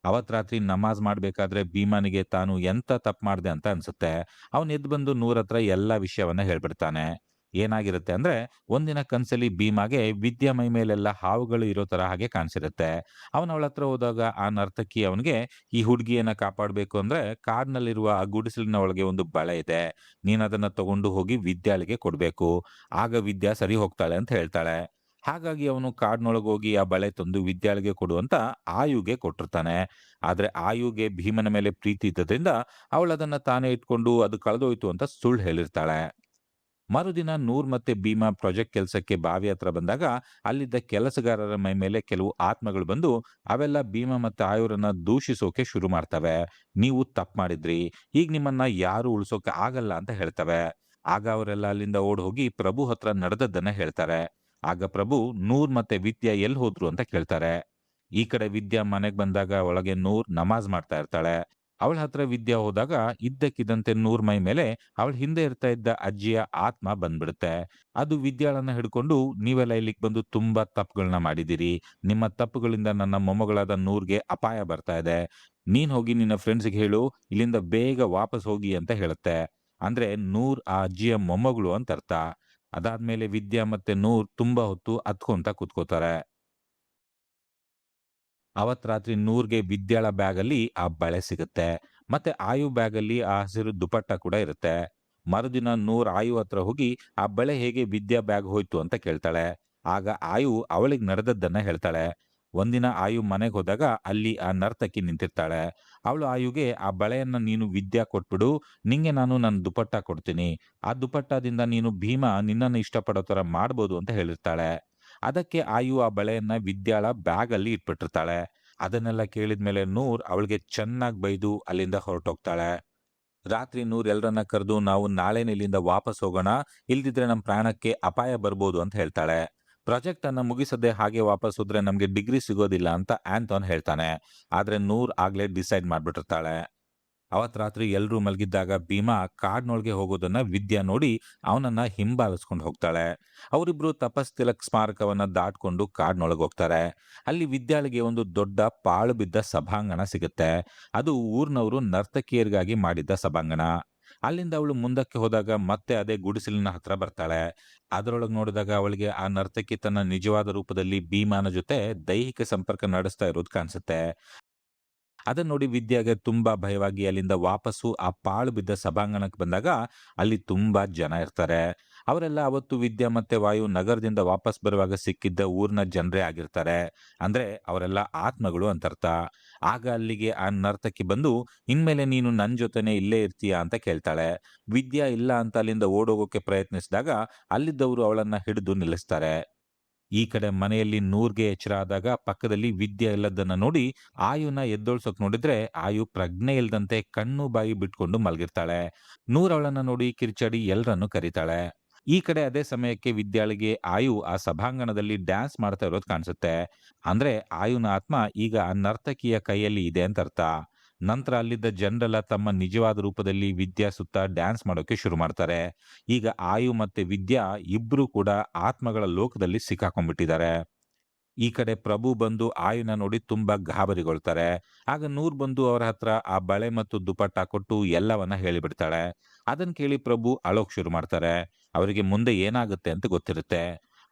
ಅವತ್ ರಾತ್ರಿ ನಮಾಜ್ ಮಾಡ್ಬೇಕಾದ್ರೆ ಭೀಮನಿಗೆ ತಾನು ಎಂತ ತಪ್ಪು ಮಾಡ್ದೆ ಅಂತ ಅನ್ಸುತ್ತೆ. ಅವನ್ ಎದ್ದು ಬಂದು ನೂರ್ ಹತ್ರ ಎಲ್ಲಾ ವಿಷಯವನ್ನ ಹೇಳ್ಬಿಡ್ತಾನೆ. ಏನಾಗಿರುತ್ತೆ ಅಂದ್ರೆ, ಒಂದಿನ ಕನ್ಸಲ್ಲಿ ಭೀಮಾಗೆ ವಿದ್ಯಾ ಮೈ ಮೇಲೆಲ್ಲ ಹಾವುಗಳು ಇರೋ ತರ ಹಾಗೆ ಕಾಣಿಸಿರುತ್ತೆ. ಅವನ ಅವಳ ಹತ್ರ ಹೋದಾಗ ಆ ನರ್ತಕಿ ಅವನಿಗೆ, ಈ ಹುಡುಗಿಯನ್ನ ಕಾಪಾಡ್ಬೇಕು ಅಂದ್ರೆ ಕಾಡ್ನಲ್ಲಿರುವ ಆ ಗುಡಿಸಲಿನ ಒಳಗೆ ಒಂದು ಬಳೆ ಇದೆ, ನೀನ್ ಅದನ್ನ ತಗೊಂಡು ಹೋಗಿ ವಿದ್ಯಾಳಿಗೆ ಕೊಡ್ಬೇಕು, ಆಗ ವಿದ್ಯಾ ಸರಿ ಹೋಗ್ತಾಳೆ ಅಂತ ಹೇಳ್ತಾಳೆ. ಹಾಗಾಗಿ ಅವನು ಕಾಡ್ನೊಳಗೆ ಹೋಗಿ ಆ ಬಳೆ ತಂದು ವಿದ್ಯಾಳಿಗೆ ಕೊಡುವಂತ ಆಯುಗೆ ಕೊಟ್ಟಿರ್ತಾನೆ. ಆದ್ರೆ ಆಯುಗೆ ಭೀಮನ ಮೇಲೆ ಪ್ರೀತಿ ಇದ್ದದ್ರಿಂದ ಅವಳದನ್ನ ತಾನೇ ಇಟ್ಕೊಂಡು ಅದು ಕಳೆದೋಯ್ತು ಅಂತ ಸುಳ್ಳು ಹೇಳಿರ್ತಾಳೆ. ಮರುದಿನ ನೂರ್ ಮತ್ತೆ ಭೀಮಾ ಪ್ರಾಜೆಕ್ಟ್ ಕೆಲಸಕ್ಕೆ ಬಾವಿ ಹತ್ರ ಬಂದಾಗ ಅಲ್ಲಿದ್ದ ಕೆಲಸಗಾರರ ಮೈ ಮೇಲೆ ಕೆಲವು ಆತ್ಮಗಳು ಬಂದು ಅವೆಲ್ಲ ಭೀಮಾ ಮತ್ತೆ ಆಯುರನ್ನ ದೂಷಿಸೋಕೆ ಶುರು ಮಾಡ್ತವೆ. ನೀವು ತಪ್ಪು ಮಾಡಿದ್ರಿ, ಈಗ ನಿಮ್ಮನ್ನ ಯಾರು ಉಳಿಸೋಕೆ ಆಗಲ್ಲ ಅಂತ ಹೇಳ್ತವೆ. ಆಗ ಅವರೆಲ್ಲ ಅಲ್ಲಿಂದ ಓಡ್ ಹೋಗಿ ಪ್ರಭು ಹತ್ರ ನಡೆದದ್ದನ್ನ ಹೇಳ್ತಾರೆ. ಆಗ ಪ್ರಭು ನೂರ್ ಮತ್ತೆ ವಿದ್ಯಾ ಎಲ್ಲಿ ಹೋದ್ರು ಅಂತ ಕೇಳ್ತಾರೆ. ಈ ಕಡೆ ವಿದ್ಯಾ ಮನೆಗ್ ಬಂದಾಗ ಒಳಗೆ ನೂರ್ ನಮಾಜ್ ಮಾಡ್ತಾ ಇರ್ತಾಳೆ. ಅವಳ ಹತ್ರ ವಿದ್ಯಾ ಹೋದಾಗ ಇದ್ದಕ್ಕಿದ್ದಂತೆ ನೂರ್ ಮೈ ಮೇಲೆ ಅವಳ ಹಿಂದೆ ಇರ್ತಾ ಇದ್ದ ಅಜ್ಜಿಯ ಆತ್ಮ ಬಂದ್ಬಿಡುತ್ತೆ. ಅದು ವಿದ್ಯಾಳನ್ನ ಹಿಡ್ಕೊಂಡು, ನೀವೆಲ್ಲ ಇಲ್ಲಿಗೆ ಬಂದು ತುಂಬಾ ತಪ್ಪುಗಳನ್ನ ಮಾಡಿದಿರಿ, ನಿಮ್ಮ ತಪ್ಪುಗಳಿಂದ ನನ್ನ ಮೊಮ್ಮಗಳಾದ ನೂರ್ಗೆ ಅಪಾಯ ಬರ್ತಾ ಇದೆ, ನೀನ್ ಹೋಗಿ ನಿನ್ನ ಫ್ರೆಂಡ್ಸ್ಗೆ ಹೇಳು, ಇಲ್ಲಿಂದ ಬೇಗ ವಾಪಸ್ ಹೋಗಿ ಅಂತ ಹೇಳುತ್ತೆ. ಅಂದ್ರೆ ನೂರ್ ಆ ಅಜ್ಜಿಯ ಮೊಮ್ಮಗಳು ಅಂತ ಅರ್ಥ. ಅದಾದ್ಮೇಲೆ ವಿದ್ಯಾ ಮತ್ತೆ ನೂರ್ ತುಂಬಾ ಹೊತ್ತು ಅತ್ಕೊಂತ ಕುತ್ಕೋತಾರೆ. ಅವತ್ ರಾತ್ರಿ ನೂರ್ಗೆ ವಿದ್ಯಾಳ ಬ್ಯಾಗಲ್ಲಿ ಆ ಬಳೆ ಸಿಗುತ್ತೆ. ಮತ್ತೆ ಆಯು ಬ್ಯಾಗಲ್ಲಿ ಆ ಹಸಿರು ದುಪಟ್ಟ ಕೂಡ ಇರುತ್ತೆ. ಮರುದಿನ ನೂರ್ ಆಯು ಹತ್ರ ಹೋಗಿ ಆ ಬಳೆ ಹೇಗೆ ವಿದ್ಯಾ ಬ್ಯಾಗ್ ಹೋಯ್ತು ಅಂತ ಕೇಳ್ತಾಳೆ. ಆಗ ಆಯು ಅವಳಿಗೆ ನಡೆದದ್ದನ್ನ ಹೇಳ್ತಾಳೆ. ಒಂದಿನ ಆಯು ಮನೆಗೆ ಹೋದಾಗ ಅಲ್ಲಿ ಆ ನರ್ತಕಿ ನಿಂತಿರ್ತಾಳೆ. ಅವಳು ಆಯುಗೆ, ಆ ಬಳೆಯನ್ನ ನೀನು ವಿದ್ಯಾ ಕೊಟ್ಬಿಡು, ನಿಂಗೆ ನಾನು ನನ್ನ ದುಪಟ್ಟ ಕೊಡ್ತೀನಿ, ಆ ದುಪಟ್ಟದಿಂದ ನೀನು ಭೀಮಾ ನಿನ್ನನ್ನು ಇಷ್ಟಪಡೋ ತರ ಮಾಡ್ಬೋದು ಅಂತ ಹೇಳಿರ್ತಾಳೆ. ಅದಕ್ಕೆ ಆಯು ಆ ಬಳೆಯನ್ನ ವಿದ್ಯಾಳ ಬ್ಯಾಗ್ ಅಲ್ಲಿ ಇಟ್ಬಿಟ್ಟಿರ್ತಾಳೆ. ಅದನ್ನೆಲ್ಲ ಕೇಳಿದ್ಮೇಲೆ ನೂರ್ ಅವಳಿಗೆ ಚೆನ್ನಾಗಿ ಬೈದು ಅಲ್ಲಿಂದ ಹೊರಟೋಗ್ತಾಳೆ. ರಾತ್ರಿ ನೂರ್ ಎಲ್ರನ್ನ ಕರೆದು, ನಾವು ನಾಳೆನೇ ಇಲ್ಲಿಂದ ವಾಪಸ್ ಹೋಗೋಣ, ಇಲ್ದಿದ್ರೆ ನಮ್ಮ ಪ್ರಾಣಕ್ಕೆ ಅಪಾಯ ಬರ್ಬೋದು ಅಂತ ಹೇಳ್ತಾಳೆ. ಪ್ರಾಜೆಕ್ಟ್ ಅನ್ನ ಮುಗಿಸದೆ ಹಾಗೆ ವಾಪಸ್ ಹೋದ್ರೆ ನಮ್ಗೆ ಡಿಗ್ರಿ ಸಿಗೋದಿಲ್ಲ ಅಂತ ಆಂಟೋನ್ ಹೇಳ್ತಾನೆ. ಆದ್ರೆ ನೂರ್ ಆಗ್ಲೇ ಡಿಸೈಡ್ ಮಾಡ್ಬಿಟ್ಟಿರ್ತಾಳೆ. ಅವತ್ ರಾತ್ರಿ ಎಲ್ರೂ ಮಲಗಿದ್ದಾಗ ಭೀಮಾ ಕಾಡ್ನೊಳಗೆ ಹೋಗೋದನ್ನ ವಿದ್ಯಾ ನೋಡಿ ಅವನನ್ನ ಹಿಂಬಾಲಿಸ್ಕೊಂಡು ಹೋಗ್ತಾಳೆ. ಅವರಿಬ್ರು ತಪಸ್ ತಿಲಕ್ ಸ್ಮಾರಕವನ್ನ ದಾಟ್ಕೊಂಡು ಕಾಡ್ನೊಳಗೆ ಹೋಗ್ತಾರೆ. ಅಲ್ಲಿ ವಿದ್ಯಾಳಿಗೆ ಒಂದು ದೊಡ್ಡ ಪಾಳು ಬಿದ್ದ ಸಭಾಂಗಣ ಸಿಗುತ್ತೆ. ಅದು ಊರ್ನವರು ನರ್ತಕಿಯರಿಗಾಗಿ ಮಾಡಿದ್ದ ಸಭಾಂಗಣ. ಅಲ್ಲಿಂದ ಅವಳು ಮುಂದಕ್ಕೆ ಹೋದಾಗ ಮತ್ತೆ ಅದೇ ಗುಡಿಸಲಿನ ಹತ್ರ ಬರ್ತಾಳೆ. ಅದರೊಳಗೆ ನೋಡಿದಾಗ ಅವಳಿಗೆ ಆ ನರ್ತಕಿ ತನ್ನ ನಿಜವಾದ ರೂಪದಲ್ಲಿ ಭೀಮಾನ ಜೊತೆ ದೈಹಿಕ ಸಂಪರ್ಕ ನಡೆಸ್ತಾ ಇರೋದು ಕಾಣಿಸುತ್ತೆ. ಅದನ್ನ ನೋಡಿ ವಿದ್ಯಾಗೆ ತುಂಬಾ ಭಯವಾಗಿ ಅಲ್ಲಿಂದ ವಾಪಸ್ಸು ಆ ಪಾಳು ಬಿದ್ದ ಸಭಾಂಗಣಕ್ಕೆ ಬಂದಾಗ ಅಲ್ಲಿ ತುಂಬಾ ಜನ ಇರ್ತಾರೆ. ಅವರೆಲ್ಲ ಅವತ್ತು ವಿದ್ಯಾ ಮತ್ತೆ ವಾಯು ನಗರದಿಂದ ವಾಪಸ್ ಬರುವಾಗ ಸಿಕ್ಕಿದ್ದ ಊರ್ನ ಜನರೇ ಆಗಿರ್ತಾರೆ. ಅಂದ್ರೆ ಅವರೆಲ್ಲ ಆತ್ಮಗಳು ಅಂತರ್ಥ. ಆಗ ಅಲ್ಲಿಗೆ ಆ ನರ್ತಕಿ ಬಂದು, ಇನ್ಮೇಲೆ ನೀನು ನನ್ ಜೊತೆನೆ ಇಲ್ಲೇ ಇರ್ತೀಯಾ ಅಂತ ಕೇಳ್ತಾಳೆ. ವಿದ್ಯಾ ಇಲ್ಲ ಅಂತ ಅಲ್ಲಿಂದ ಓಡೋಗೋಕೆ ಪ್ರಯತ್ನಿಸಿದಾಗ ಅಲ್ಲಿದ್ದವರು ಅವಳನ್ನ ಹಿಡಿದು ನಿಲ್ಲಿಸ್ತಾರೆ. ಈ ಕಡೆ ಮನೆಯಲ್ಲಿ ನೂರ್ಗೆ ಎಚ್ಚರ ಆದಾಗ ಪಕ್ಕದಲ್ಲಿ ವಿದ್ಯೆ ಇಲ್ಲದನ್ನ ನೋಡಿ ಆಯುನ ಎದ್ದೋಳ್ಸೋಕ್ ನೋಡಿದ್ರೆ ಆಯು ಪ್ರಜ್ಞೆ ಇಲ್ದಂತೆ ಕಣ್ಣು ಬಾಯಿ ಬಿಟ್ಕೊಂಡು ಮಲಗಿರ್ತಾಳೆ. ನೂರ್ ಅವಳನ್ನ ನೋಡಿ ಕಿರ್ಚಾಡಿ ಎಲ್ರನ್ನು ಕರೀತಾಳೆ. ಈ ಕಡೆ ಅದೇ ಸಮಯಕ್ಕೆ ವಿದ್ಯಾಳಿಗೆ ಆಯು ಆ ಸಭಾಂಗಣದಲ್ಲಿ ಡ್ಯಾನ್ಸ್ ಮಾಡ್ತಾ ಇರೋದು ಕಾಣಿಸುತ್ತೆ. ಅಂದ್ರೆ ಆಯುನ ಆತ್ಮ ಈಗ ಆ ನರ್ತಕಿಯ ಕೈಯಲ್ಲಿ ಇದೆ ಅಂತ ಅರ್ಥ. ನಂತರ ಅಲ್ಲಿದ್ದ ಜನರೆಲ್ಲ ತಮ್ಮ ನಿಜವಾದ ರೂಪದಲ್ಲಿ ವಿದ್ಯಾ ಸುತ್ತ ಡ್ಯಾನ್ಸ್ ಮಾಡೋಕೆ ಶುರು ಮಾಡ್ತಾರೆ. ಈಗ ಆಯು ಮತ್ತೆ ವಿದ್ಯಾ ಇಬ್ರು ಕೂಡ ಆತ್ಮಗಳ ಲೋಕದಲ್ಲಿ ಸಿಕ್ಕಾಕೊಂಡ್ಬಿಟ್ಟಿದ್ದಾರೆ. ಈ ಕಡೆ ಪ್ರಭು ಬಂದು ಆಯುನ ನೋಡಿ ತುಂಬಾ ಗಾಬರಿಗೊಳ್ತಾರೆ. ಆಗ ನೂರ್ ಬಂದು ಅವರ ಹತ್ರ ಆ ಬಳೆ ಮತ್ತು ದುಪಟ್ಟ ಕೊಟ್ಟು ಎಲ್ಲವನ್ನ ಹೇಳಿಬಿಡ್ತಾಳೆ. ಅದನ್ ಕೇಳಿ ಪ್ರಭು ಅಳೋಕ್ ಶುರು ಮಾಡ್ತಾರೆ. ಅವರಿಗೆ ಮುಂದೆ ಏನಾಗುತ್ತೆ ಅಂತ ಗೊತ್ತಿರುತ್ತೆ.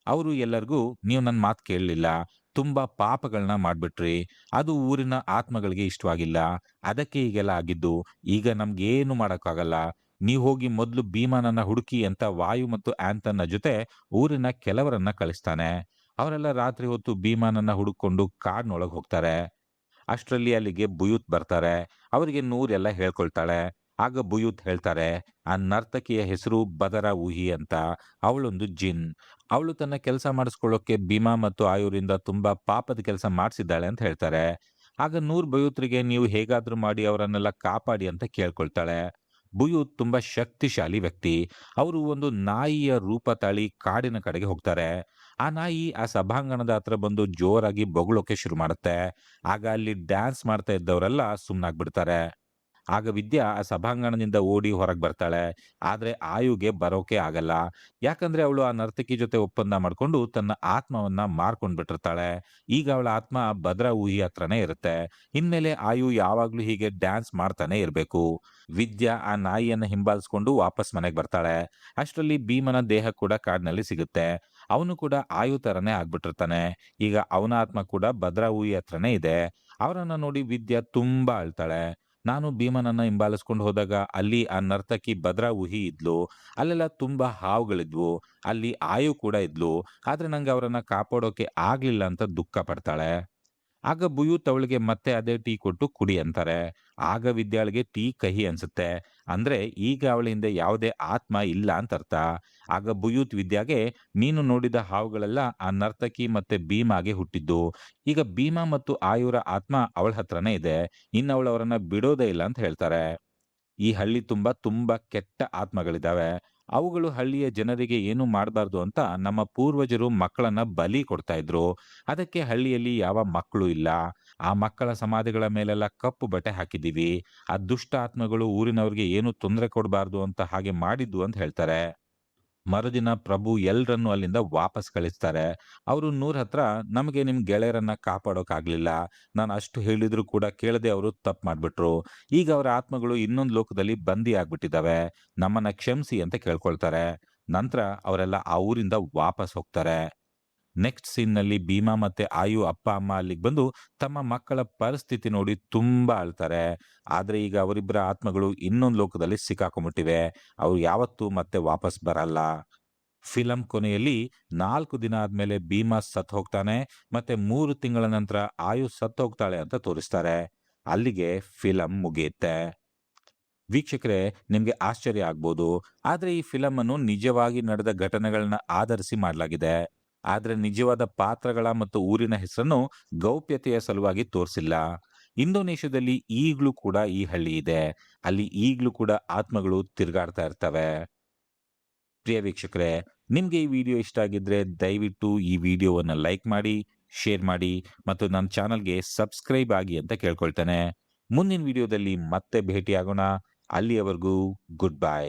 ಅವರು ಎಲ್ಲರಿಗೂ, ನೀವು ನನ್ನ ಮಾತು ಕೇಳಲಿಲ್ಲ, ತುಂಬಾ ಪಾಪಗಳನ್ನ ಮಾಡ್ಬಿಟ್ರಿ, ಅದು ಊರಿನ ಆತ್ಮಗಳಿಗೆ ಇಷ್ಟವಾಗಿಲ್ಲ, ಅದಕ್ಕೆ ಹೀಗೆಲ್ಲ ಆಗಿದ್ದು, ಈಗ ನಮ್ಗೇನು ಮಾಡಕ್ಕಾಗಲ್ಲ, ನೀವು ಹೋಗಿ ಮೊದಲು ಭೀಮನನ್ನ ಹುಡುಕಿ ಅಂತ ವಾಯು ಮತ್ತು ಆಂಥನ್ನ ಜೊತೆ ಊರಿನ ಕೆಲವರನ್ನ ಕಳಿಸ್ತಾನೆ. ಅವರೆಲ್ಲ ರಾತ್ರಿ ಹೊತ್ತು ಭೀಮನನ್ನ ಹುಡುಕೊಂಡು ಕಾಡ್ನೊಳಗೆ ಹೋಗ್ತಾರೆ. ಅಷ್ಟರಲ್ಲಿ ಅಲ್ಲಿಗೆ ಬುಯೂತ್ ಬರ್ತಾರೆ. ಅವರಿಗೆ ನೂರ್ ಎಲ್ಲ ಹೇಳ್ಕೊಳ್ತಾಳೆ. ಆಗ ಬುಯೂತ್ ಹೇಳ್ತಾರೆ, ಆ ನರ್ತಕಿಯ ಹೆಸರು ಬದರ ಊಹಿ ಅಂತ. ಅವಳೊಂದು ಜಿನ್. ಅವಳು ತನ್ನ ಕೆಲಸ ಮಾಡಿಸ್ಕೊಳ್ಳೋಕೆ ಭೀಮಾ ಮತ್ತು ಆಯುರಿಂದ ತುಂಬಾ ಪಾಪದ ಕೆಲಸ ಮಾಡಿಸಿದ್ದಾಳೆ ಅಂತ ಹೇಳ್ತಾರೆ. ಆಗ ನೂರ್ ಬಯೂತ್ರಿಗೆ ನೀವು ಹೇಗಾದ್ರೂ ಮಾಡಿ ಅವರನ್ನೆಲ್ಲ ಕಾಪಾಡಿ ಅಂತ ಕೇಳ್ಕೊಳ್ತಾಳೆ. ಬುಯೂತ್ ತುಂಬಾ ಶಕ್ತಿಶಾಲಿ ವ್ಯಕ್ತಿ. ಅವರು ಒಂದು ನಾಯಿಯ ರೂಪ ತಾಳಿ ಕಾಡಿನ ಕಡೆಗೆ ಹೋಗ್ತಾರೆ. ಆ ನಾಯಿ ಆ ಸಭಾಂಗಣದ ಹತ್ರ ಬಂದು ಜೋರಾಗಿ ಬೊಗಳೋಕೆ ಶುರು ಮಾಡುತ್ತೆ. ಆಗ ಅಲ್ಲಿ ಡ್ಯಾನ್ಸ್ ಮಾಡ್ತಾ ಇದ್ದವರೆಲ್ಲ ಸುಮ್ನಾಗ್ಬಿಡ್ತಾರೆ. ಆಗ ವಿದ್ಯಾ ಆ ಸಭಾಂಗಣದಿಂದ ಓಡಿ ಹೊರಗೆ ಬರ್ತಾಳೆ. ಆದ್ರೆ ಆಯುಗೆ ಬರೋಕೆ ಆಗಲ್ಲ. ಯಾಕಂದ್ರೆ ಅವಳು ಆ ನರ್ತಕಿ ಜೊತೆ ಒಪ್ಪಂದ ಮಾಡ್ಕೊಂಡು ತನ್ನ ಆತ್ಮವನ್ನ ಮಾರ್ಕೊಂಡ್ ಬಿಟ್ಟಿರ್ತಾಳೆ. ಈಗ ಅವಳ ಆತ್ಮ ಭದ್ರಾ ಊಹಿ ಹತ್ರನೇ ಇರುತ್ತೆ. ಇನ್ಮೇಲೆ ಆಯು ಯಾವಾಗ್ಲೂ ಹೀಗೆ ಡ್ಯಾನ್ಸ್ ಮಾಡ್ತಾನೆ ಇರ್ಬೇಕು. ವಿದ್ಯಾ ಆ ನಾಯಿಯನ್ನ ಹಿಂಬಾಲಿಸ್ಕೊಂಡು ವಾಪಸ್ ಮನೆಗೆ ಬರ್ತಾಳೆ. ಅಷ್ಟರಲ್ಲಿ ಭೀಮನ ದೇಹ ಕೂಡ ಕಾಡಿನಲ್ಲಿ ಸಿಗುತ್ತೆ. ಅವನು ಕೂಡ ಆಯು ತರನೇ ಆಗ್ಬಿಟ್ಟಿರ್ತಾನೆ. ಈಗ ಅವನ ಆತ್ಮ ಕೂಡ ಭದ್ರಾ ಊಹಿ ಹತ್ರನೇ ಇದೆ. ಅವರನ್ನ ನೋಡಿ ವಿದ್ಯಾ ತುಂಬಾ ಅಳ್ತಾಳೆ. ನಾನು ಭೀಮನನ್ನ ಹಿಂಬಾಲಿಸ್ಕೊಂಡು ಹೋದಾಗ ಅಲ್ಲಿ ಆ ನರ್ತಕಿ ಭದ್ರಾ ಊಹಿ ಇದ್ಲು. ಅಲ್ಲೆಲ್ಲ ತುಂಬಾ ಹಾವುಗಳಿದ್ವು. ಅಲ್ಲಿ ಆಯು ಕೂಡ ಇದ್ಲು. ಆದ್ರೆ ನಂಗೆ ಅವರನ್ನ ಕಾಪಾಡೋಕೆ ಆಗ್ಲಿಲ್ಲ ಅಂತ ದುಃಖ ಪಡ್ತಾಳೆ. ಆಗ ಬುಯೂತ್ ಅವಳಿಗೆ ಮತ್ತೆ ಅದೇ ಟೀ ಕೊಟ್ಟು ಕುಡಿ ಅಂತಾರೆ. ಆಗ ವಿದ್ಯಾಳಿಗೆ ಟೀ ಕಹಿ ಅನ್ಸುತ್ತೆ. ಅಂದ್ರೆ ಈಗ ಅವಳ ಹಿಂದೆ ಯಾವುದೇ ಆತ್ಮ ಇಲ್ಲ ಅಂತ ಅರ್ಥ. ಆಗ ಬುಯೂತ್ ವಿದ್ಯಾಗೆ, ನೀನು ನೋಡಿದ ಹಾವುಗಳೆಲ್ಲ ಆ ನರ್ತಕಿ ಮತ್ತೆ ಭೀಮಾಗೆ ಹುಟ್ಟಿದ್ದು. ಈಗ ಭೀಮಾ ಮತ್ತು ಆಯುರ ಆತ್ಮ ಅವಳ ಹತ್ರನೇ ಇದೆ. ಇನ್ನು ಅವಳು ಅವರನ್ನ ಬಿಡೋದೇ ಇಲ್ಲ ಅಂತ ಹೇಳ್ತಾರೆ. ಈ ಹಳ್ಳಿ ತುಂಬಾ ಕೆಟ್ಟ ಆತ್ಮಗಳಿದಾವೆ. ಅವುಗಳು ಹಳ್ಳಿಯ ಜನರಿಗೆ ಏನು ಮಾಡಬಾರ್ದು ಅಂತ ನಮ್ಮ ಪೂರ್ವಜರು ಮಕ್ಕಳನ್ನ ಬಲಿ ಕೊಡ್ತಾ ಇದ್ರು. ಅದಕ್ಕೆ ಹಳ್ಳಿಯಲ್ಲಿ ಯಾವ ಮಕ್ಕಳು ಇಲ್ಲ. ಆ ಮಕ್ಕಳ ಸಮಾಧಿಗಳ ಮೇಲೆಲ್ಲ ಕಪ್ಪು ಬಟ್ಟೆ ಹಾಕಿದೀವಿ. ಆ ದುಷ್ಟ ಆತ್ಮಗಳು ಊರಿನವ್ರಿಗೆ ಏನು ತೊಂದರೆ ಕೊಡಬಾರ್ದು ಅಂತ ಹಾಗೆ ಮಾಡಿದ್ದು ಅಂತ ಹೇಳ್ತಾರೆ. ಮರುದಿನ ಪ್ರಭು ಎಲ್ರನ್ನೂ ಅಲ್ಲಿಂದ ವಾಪಸ್ ಕಳಿಸ್ತಾರೆ. ಅವರು ನೂರ್ ಹತ್ರ, ನಮಗೆ ನಿಮ್ ಗೆಳೆಯರನ್ನ ಕಾಪಾಡೋಕಾಗ್ಲಿಲ್ಲ. ನಾನು ಅಷ್ಟು ಹೇಳಿದ್ರು ಕೂಡ ಕೇಳದೆ ಅವರು ತಪ್ಪು ಮಾಡ್ಬಿಟ್ರು. ಈಗ ಅವರ ಆತ್ಮಗಳು ಇನ್ನೊಂದು ಲೋಕದಲ್ಲಿ ಬಂದಿ ಆಗ್ಬಿಟ್ಟಿದಾವೆ. ನಮ್ಮನ್ನ ಕ್ಷಮಿಸಿ ಅಂತ ಕೇಳ್ಕೊಳ್ತಾರೆ. ನಂತರ ಅವರೆಲ್ಲ ಆ ಊರಿಂದ ವಾಪಸ್ ಹೋಗ್ತಾರೆ. ನೆಕ್ಸ್ಟ್ ಸೀನ್‌ನಲ್ಲಿ ಭೀಮಾ ಮತ್ತೆ ಆಯು ಅಪ್ಪ ಅಮ್ಮ ಅಲ್ಲಿಗೆ ಬಂದು ತಮ್ಮ ಮಕ್ಕಳ ಪರಿಸ್ಥಿತಿ ನೋಡಿ ತುಂಬಾ ಅಳ್ತಾರೆ. ಆದ್ರೆ ಈಗ ಅವರಿಬ್ಬರ ಆತ್ಮಗಳು ಇನ್ನೊಂದು ಲೋಕದಲ್ಲಿ ಸಿಕ್ಕಾಕೊಂಡ್ಬಿಟ್ಟಿವೆ. ಅವ್ರು ಯಾವತ್ತೂ ಮತ್ತೆ ವಾಪಸ್ ಬರಲ್ಲ. ಫಿಲಂ ಕೊನೆಯಲ್ಲಿ 4 ದಿನ ಆದ್ಮೇಲೆ ಭೀಮಾ ಸತ್ ಹೋಗ್ತಾನೆ. ಮತ್ತೆ 3 ತಿಂಗಳ ನಂತರ ಆಯು ಸತ್ ಹೋಗ್ತಾಳೆ ಅಂತ ತೋರಿಸ್ತಾರೆ. ಅಲ್ಲಿಗೆ ಫಿಲಂ ಮುಗಿಯುತ್ತೆ. ವೀಕ್ಷಕರೇ, ನಿಮ್ಗೆ ಆಶ್ಚರ್ಯ ಆಗ್ಬೋದು. ಆದ್ರೆ ಈ ಫಿಲಂ ಅನ್ನು ನಿಜವಾಗಿ ನಡೆದ ಘಟನೆಗಳನ್ನ ಆಧರಿಸಿ ಮಾಡಲಾಗಿದೆ. ಆದ್ರೆ ನಿಜವಾದ ಪಾತ್ರಗಳ ಮತ್ತು ಊರಿನ ಹೆಸರನ್ನು ಗೌಪ್ಯತೆಯ ಸಲುವಾಗಿ ತೋರಿಸಿಲ್ಲ. ಇಂಡೋನೇಷ್ಯಾದಲ್ಲಿ ಈಗ್ಲೂ ಕೂಡ ಈ ಹಳ್ಳಿ ಇದೆ. ಅಲ್ಲಿ ಈಗ್ಲೂ ಕೂಡ ಆತ್ಮಗಳು ತಿರುಗಾಡ್ತಾ ಇರ್ತವೆ. ಪ್ರಿಯ ವೀಕ್ಷಕರೇ, ನಿಮ್ಗೆ ಈ ವಿಡಿಯೋ ಇಷ್ಟ ಆಗಿದ್ರೆ ದಯವಿಟ್ಟು ಈ ವಿಡಿಯೋವನ್ನ ಲೈಕ್ ಮಾಡಿ, ಶೇರ್ ಮಾಡಿ ಮತ್ತು ನನ್ನ ಚಾನಲ್ಗೆ ಸಬ್ಸ್ಕ್ರೈಬ್ ಆಗಿ ಅಂತ ಕೇಳ್ಕೊಳ್ತೇನೆ. ಮುಂದಿನ ವಿಡಿಯೋದಲ್ಲಿ ಮತ್ತೆ ಭೇಟಿಯಾಗೋಣ. ಅಲ್ಲಿಯವರೆಗೂ ಗುಡ್ ಬೈ.